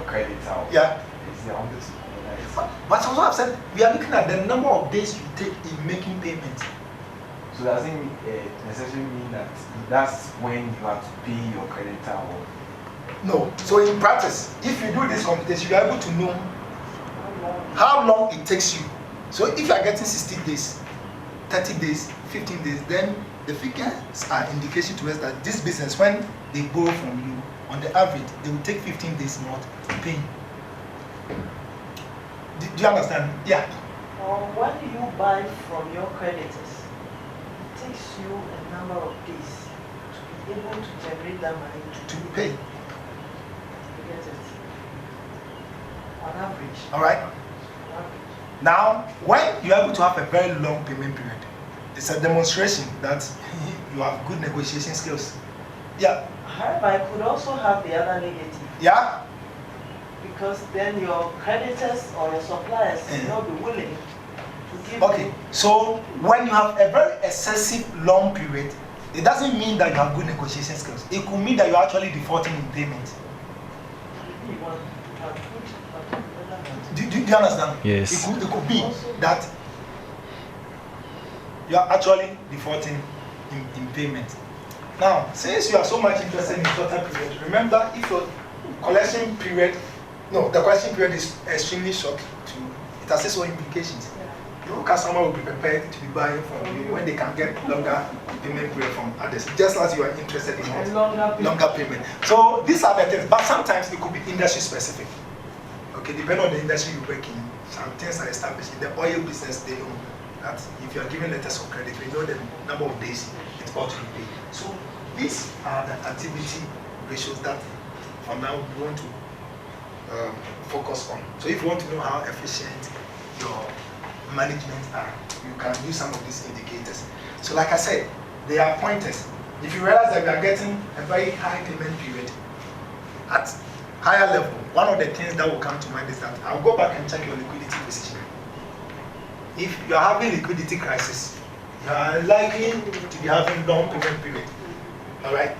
credit out. Yeah. It's the only thing. But also I've said we are looking at the number of days you take in making payments. So does it necessarily mean that that's when you have to pay your creditor? Or? No. So in practice, if you do this computation, you are able to know how long it takes you. So if you are getting 60 days, 30 days, 15 days, then the figures are indication to us that this business, when they borrow from you, on the average, they will take 15 days not paying. Do you understand? Yeah. When you buy from your creditors, it takes you a number of days to be able to generate that money To pay. You get it? On average. All right. On average. Now, when you are able to have a very long payment period, it's a demonstration that you have good negotiation skills. Yeah. However, I could also have the other negative. Yeah. Because then your creditors or your suppliers will not be willing to give Okay. you. So when you have a very excessive long period, it doesn't mean that you have good negotiation skills. It could mean that you're actually defaulting in payment. Do you understand? Yes. It could be that you are actually defaulting in payment. Now, since you are so much interested in shorter period, remember if your collection period, the collection period is extremely short, it has its own implications. Your customer will be prepared to be buying from you when they can get longer payment period from others, just as you are interested in longer payment. So these are the things, but sometimes it could be industry specific. Okay, depending on the industry you work in, some things are established. In the oil business, they know that if you are giving letters of credit, we know the number of days it ought to be paid. So these are the activity ratios that for now we want to focus on. So if you want to know how efficient your management are, you can use some of these indicators. So like I said, they are pointers. If you realize that you are getting a very high payment period at higher level, one of the things that will come to mind is that I'll go back and check your liquidity position. If you are having liquidity crisis, you are likely to be having long payment period. All right.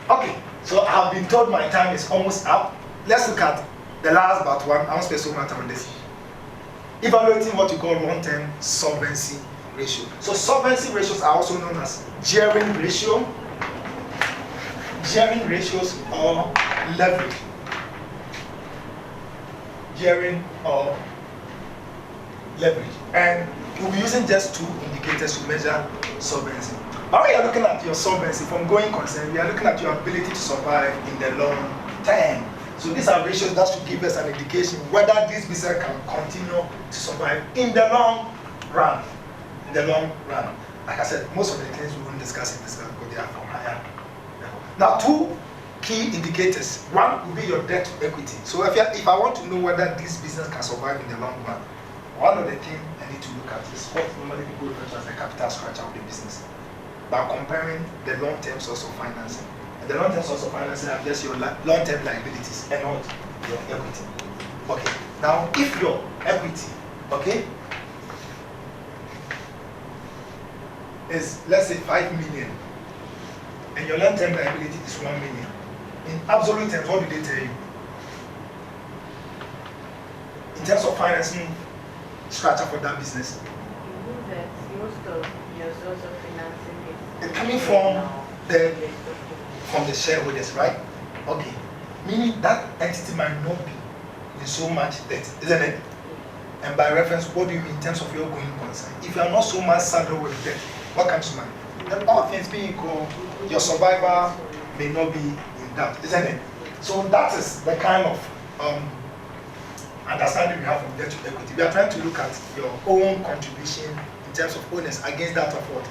Okay. So I have been told my time is almost up. Let's look at the last but one. I won't spend so much time on this. Evaluating what you call long-term solvency ratio. So solvency ratios are also known as gearing ratio, gearing ratios, or leverage. Gearing or leverage. And we'll be using just two indicators to measure solvency. But when you're looking at your solvency from going concern, we are looking at your ability to survive in the long term. So these are ratios that should give us an indication whether this business can continue to survive in the long run. In the long run. Like I said, most of the things we won't discuss in this class because they are from higher level. Now, two key indicators. One will be your debt to equity. So if I want to know whether this business can survive in the long run, one of the things I need to look at is what normally people refer to as the capital structure of the business, by comparing the long-term source of financing. And the long-term source of financing are just your long-term liabilities and not your equity. Okay. Now, if your equity, okay, is let's say 5 million, and your long-term liability is 1 million, in absolute terms, what do they tell you? In terms of financing structure for that business? You know that most of your source of financing is It's coming from the shareholders, right? Okay. Meaning that entity might not be in so much debt, isn't it? And by reference, what do you mean in terms of your going concern? If you are not so much saddled with debt, what comes to mind? Then all things being equal, your survival may not be in that, isn't it? So that is the kind of understanding we have from debt to equity. We are trying to look at your own contribution in terms of owners against that of what?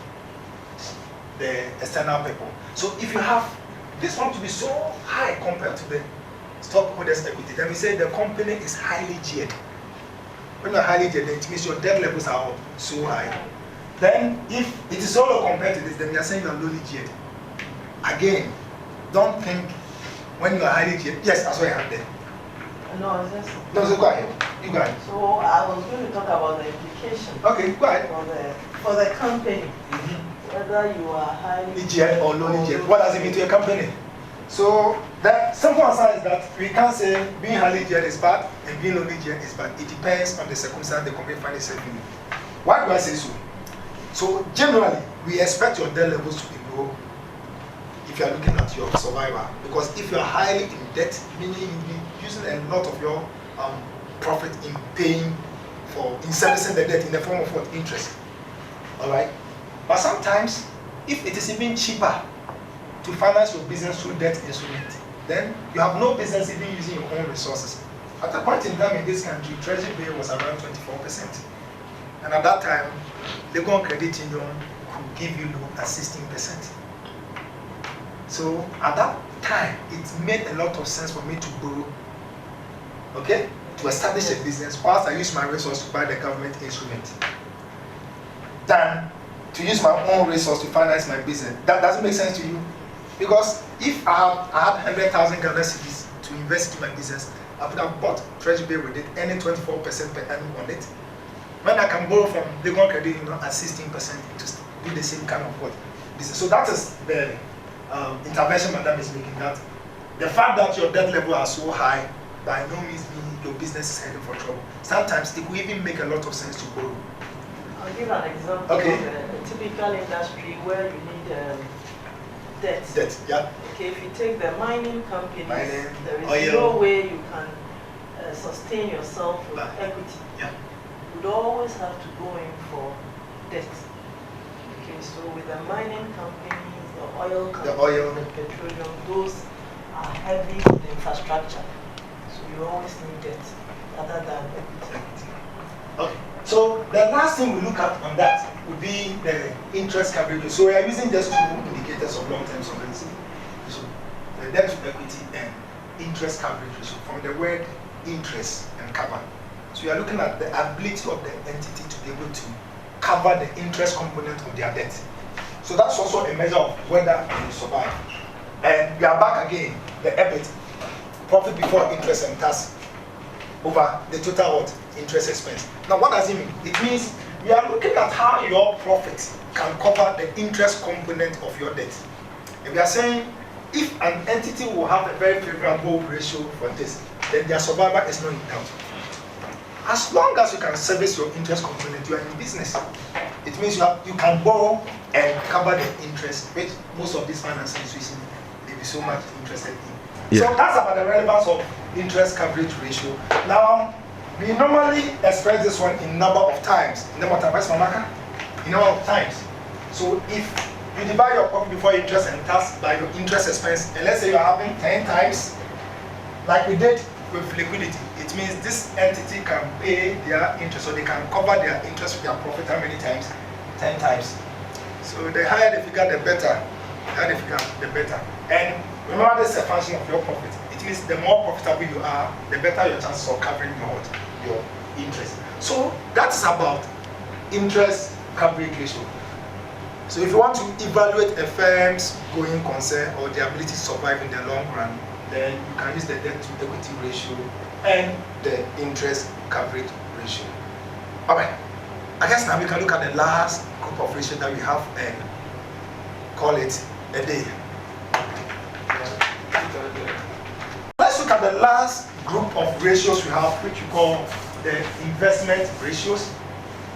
The external people. So if you have this one to be so high compared to the stockholders' equity, then we say the company is highly geared. When you're highly geared, it means your debt levels are so high. Then if it is so low compared to this, then you are saying you are lowly geared. Again, don't think when you are highly geared. Yes, that's what I have there. No, it's just. No, so go ahead. You go ahead. So I was going to talk about the implication. Okay, go ahead. For the company, whether you are highly geared or lowly geared. What does it mean to your company? So the simple answer is that we can't say being highly geared is bad and being lowly geared is bad. It depends on the circumstance the company finds itself in. Why do I say so? So generally, we expect your debt levels to be low if you are looking at your survival. Because if you are highly in debt, meaning you'll be using a lot of your profit in paying in servicing the debt in the form of what? Interest. Alright? But sometimes, if it is even cheaper to finance your business through debt instrument, then you have no business even using your own resources. At a point in time in this country, Treasury bill was around 24%. And at that time, the credit union could give you loan at 16%. So at that time, it made a lot of sense for me to borrow, okay, to establish a business whilst I use my resource to buy the government instrument, than to use my own resource to finance my business. That doesn't make sense to you? Because if I had 100,000 Ghana cedis to invest in my business, I would have bought Treasury bill with it, earning 24% per annum on it. When I can borrow from the credit union at 16% to do the same kind of business. So that is the intervention Madam is making, that the fact that your debt level are so high by no means means your business is heading for trouble. Sometimes it will even make a lot of sense to borrow. I'll give an example of a typical industry where you need debt. Debt, yeah. Okay, if you take the mining companies, there is oil. no way you can sustain yourself with equity. Yeah. You would always have to go in for debt. Okay, so with the mining companies, the oil companies, the petroleum, those are heavy with infrastructure. So you always need debt rather than equity. Okay. So the last thing we look at on that would be the interest coverage. So we are using just two indicators of long-term solvency. So the debt to equity and interest coverage ratio, from the word interest and cover. So you are looking at the ability of the entity to be able to cover the interest component of their debt. So that's also a measure of whether you survive. And we are back again, the EBIT, profit before interest and tax, over the total what? Interest expense. Now what does it mean? It means we are looking at how your profit can cover the interest component of your debt. And we are saying if an entity will have a very favorable ratio for this, then their survival is not in doubt. As long as you can service your interest component, you are in business. It means you can borrow and cover the interest, which most of these financing institutions may be so much interested in. Yeah. So that's about the relevance of interest coverage ratio. Now, we normally express this one in number of times. In number of times. So if you divide your profit before interest and tax by your interest expense, and let's say you're having 10 times, like we did with liquidity, it means this entity can pay their interest, so they can cover their interest with their profit how many times? 10 times. So the higher the figure, the better. The higher the figure, the better. And remember, this is a function of your profit. It means the more profitable you are, the better your chances of covering your interest. So that is about interest coverage ratio. So if you want to evaluate a firm's going concern or the ability to survive in the long run, then you can use the debt to equity ratio and the interest coverage ratio. Alright, I guess now we can look at the last group of ratios that we have and call it a day. Let's look at the last group of ratios we have, which we call the investment ratios.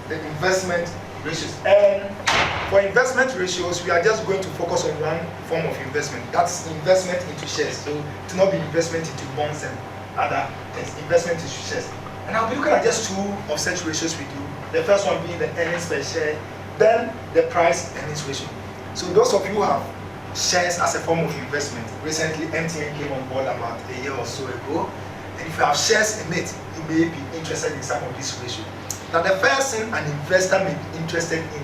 The investment ratios. And for investment ratios, we are just going to focus on one form of investment. That's investment into shares. So to not be investment into bonds and other things. Investment into shares. And I'll be looking at just two of such ratios we do. The first one being the earnings per share, then the price earnings ratio. So those of you who have shares as a form of investment, recently MTN came on board about a year or so ago. And if you have shares in it, you may be interested in some of these ratios. Now the first thing an investor may be interested in,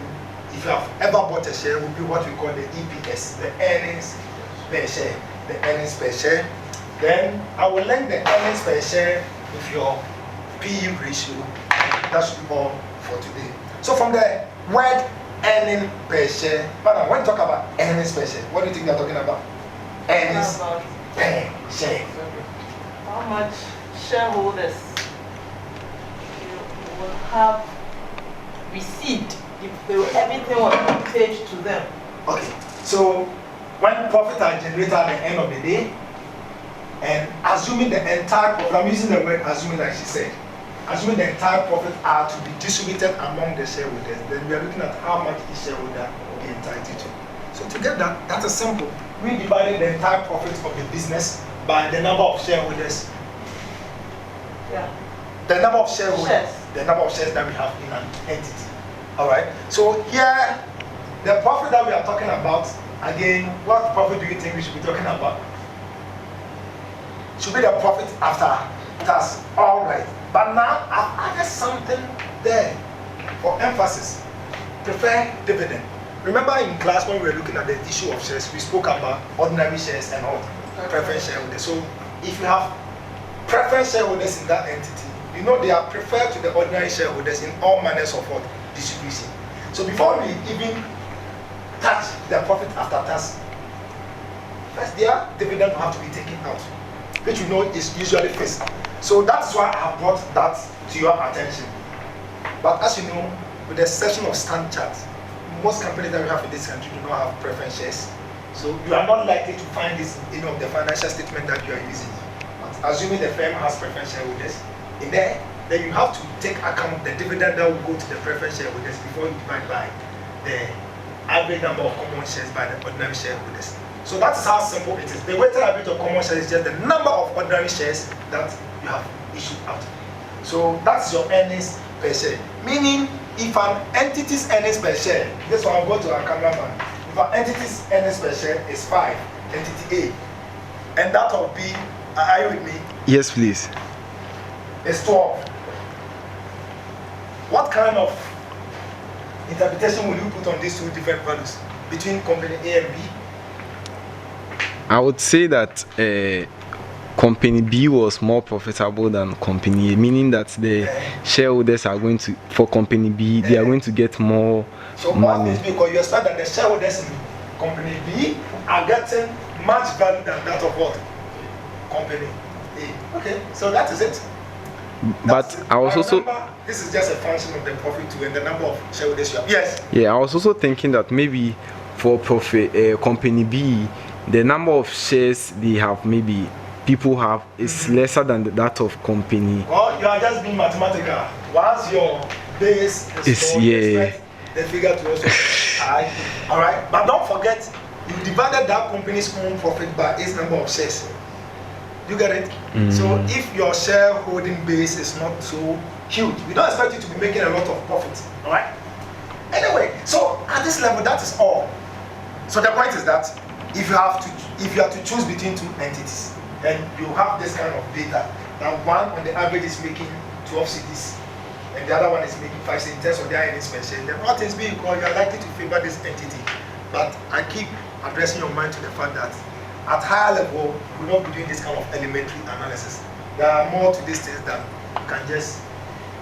if you have ever bought a share, would be what we call the EPS, the earnings per share. The earnings per share. Then I will link the earnings per share with your PE ratio. That should be all for today. So from the word earning per share. Madam, when you talk about earnings per share, what do you think they're talking about? Earnings per share. How much shareholders will have received if everything was paid to them. Okay, so when profit are generated at the end of the day, and assuming the entire profit, I'm using the word assuming like she said, assuming the entire profit are to be distributed among the shareholders, then we are looking at how much each shareholder will be entitled to. So to get that, that is simple. We divided the entire profit of the business by the number of shareholders. Yeah. The number of shareholders, Shares. the number of shares that we have in an entity. All right. So here, the profit that we are talking about, again, what profit do you think we should be talking about? Should be the profit after tax. All right. But now I've added something there for emphasis. Preferred dividend. Remember in class when we were looking at the issue of shares, we spoke about ordinary shares and all preference shareholders. So if you have preference shareholders in that entity, you know they are preferred to the ordinary shareholders in all manners of what distribution. So before we even touch the profit after tax, first their dividend will have to be taken out, which you know is usually fixed. So that's why I have brought that to your attention. But as you know, with the exception of Standard Chartered, most companies that we have in this country do not have preference shares. So you are not likely to find this in the financial statement that you are using. But assuming the firm has preference shareholders in there, then you have to take account the dividend that will go to the preference shareholders before you divide by the average number of common shares by the ordinary shareholders. So that is how simple it is. The weighted average of common shares is just the number of ordinary shares that you have issued out. So that's your earnings per share. Meaning, if an entity's earnings per share, this one I'll go to our cameraman. If an entity's earnings per share is 5, entity A, and that will be, are you with me? Yes, please. It's 12. What kind of interpretation will you put on these two different values between company A and B? I would say that company B was more profitable than company A, meaning that the shareholders are going to, for company B, they are going to get more money. So because you expect that the shareholders in company B are getting much value than that of what? Company A. Okay, so that is it. But I was also, this is just a function of the profit too and the number of shareholders you have. Yes. Yeah, I was also thinking that maybe for profit company B, the number of shares they have, maybe people have, is lesser than that of company. Well, you are just being mathematical. Once your base is low, you expect the figure to also high. All right, but don't forget, you divided that company's own profit by its number of shares. You get it? So if your shareholding base is not so huge, we don't expect you to be making a lot of profit. All right. Anyway, so at this level, that is all. So the point is that if you have to choose between two entities, then you have this kind of data. Now one on the average is making 12 cedis, and the other one is making 5 cedis in terms of their earnings per share. Then all things being equal, you are likely to favor this entity. But I keep addressing your mind to the fact that at higher level, we will not be doing this kind of elementary analysis. There are more to these things than you can just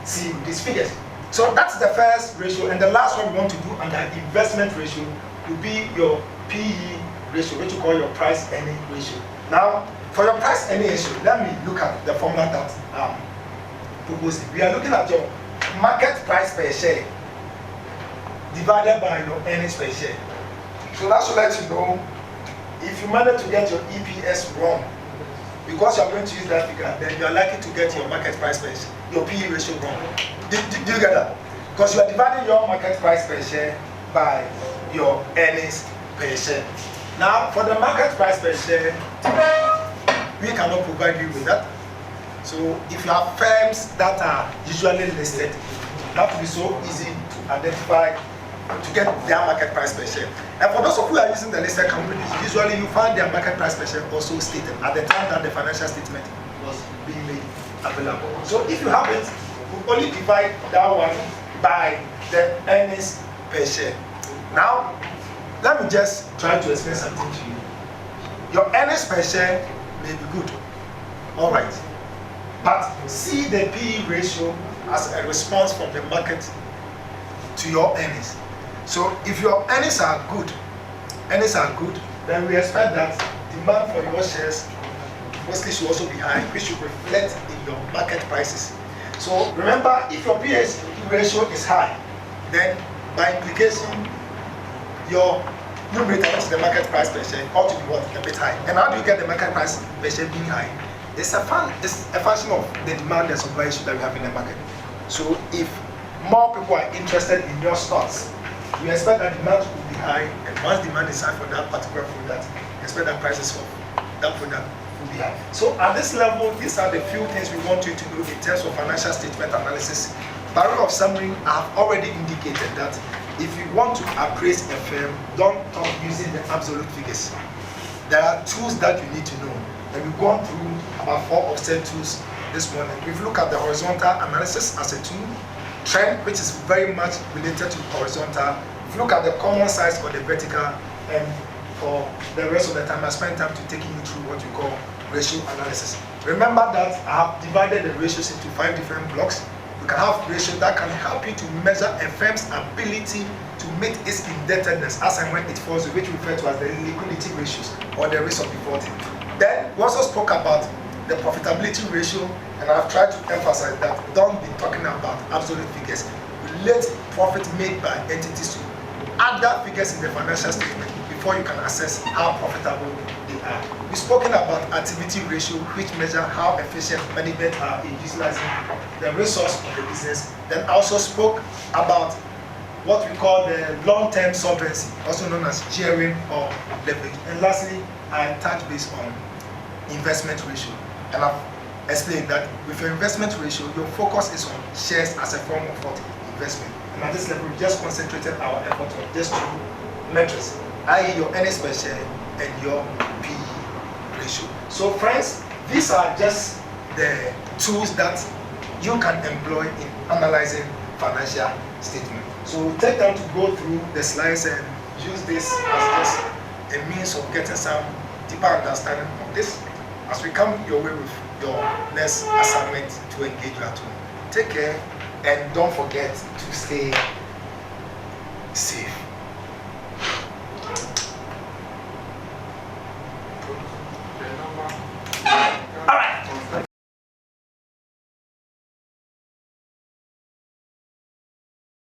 see with these figures. So that's the first ratio, and the last one we want to do under investment ratio will be your PE ratio, which you call your price earning ratio. Now, for your price earning ratio, let me look at the formula that I'm proposing. We are looking at your market price per share divided by your earnings per share. So that should let you know if you manage to get your EPS wrong, because you are going to use that figure, then you are likely to get your market price per share, your PE ratio wrong. Do you get that? Because you are dividing your market price per share by your earnings per share. Now, for the market price per share, we cannot provide you with that. So, if you have firms that are usually listed, that will be so easy to identify, to get their market price per share. And for those of you who are using the listed companies, usually you find their market price per share also stated at the time that the financial statement was being made available. So if you have it, we only divide that one by the earnings per share. Now, let me just try to explain something to you. Your earnings per share may be good, all right, but see the PE ratio as a response from the market to your earnings. So if your earnings are good, then we expect that demand for your shares mostly should also be high, which should reflect in your market prices. So remember, if your PE ratio is high, then by implication, your numerator, which is the market price per share, ought to be what? A bit high. And how do you get the market price per share being high? It's a function of the demand and supply issue that we have in the market. So if more people are interested in your stocks, you expect that demand will be high, and once demand is high for that particular product, you expect that prices of that product will be high. So at this level, these are the few things we want you to do in terms of financial statement analysis. By way of summary, I have already indicated that if you want to appraise a firm, don't talk using the absolute figures. There are tools that you need to know. And we've gone through about 4 or 10 tools this morning. We've looked at the horizontal analysis as a tool, trend, which is very much related to horizontal. We've looked at the common size or the vertical, and for the rest of the time, I spent time to taking you through what we call ratio analysis. Remember that I have divided the ratios into 5 different blocks. You can have ratio that can help you to measure a firm's ability to meet its indebtedness as and when it falls, which we refer to as the liquidity ratios or the risk of defaulting. Then we also spoke about the profitability ratio, and I've tried to emphasize that don't be talking about absolute figures. Relate profit made by entities to other figures in the financial statement before you can assess how profitable they are. We've spoken about activity ratio, which measure how efficient management are in utilizing the resource of the business. Then I also spoke about what we call the long-term solvency, also known as gearing or leverage. And lastly, I touched base on investment ratio. And I've explained that with your investment ratio, your focus is on shares as a form of what? Investment. And at this level, we just concentrated our effort on just 2 metrics, i.e. your earnings per share and your PE ratio. So friends, these are just the tools that you can employ in analyzing financial statement. So take time to go through the slides and use this as just a means of getting some deeper understanding of this as we come your way with your next assignment to engage you at home. Take care and don't forget to stay safe.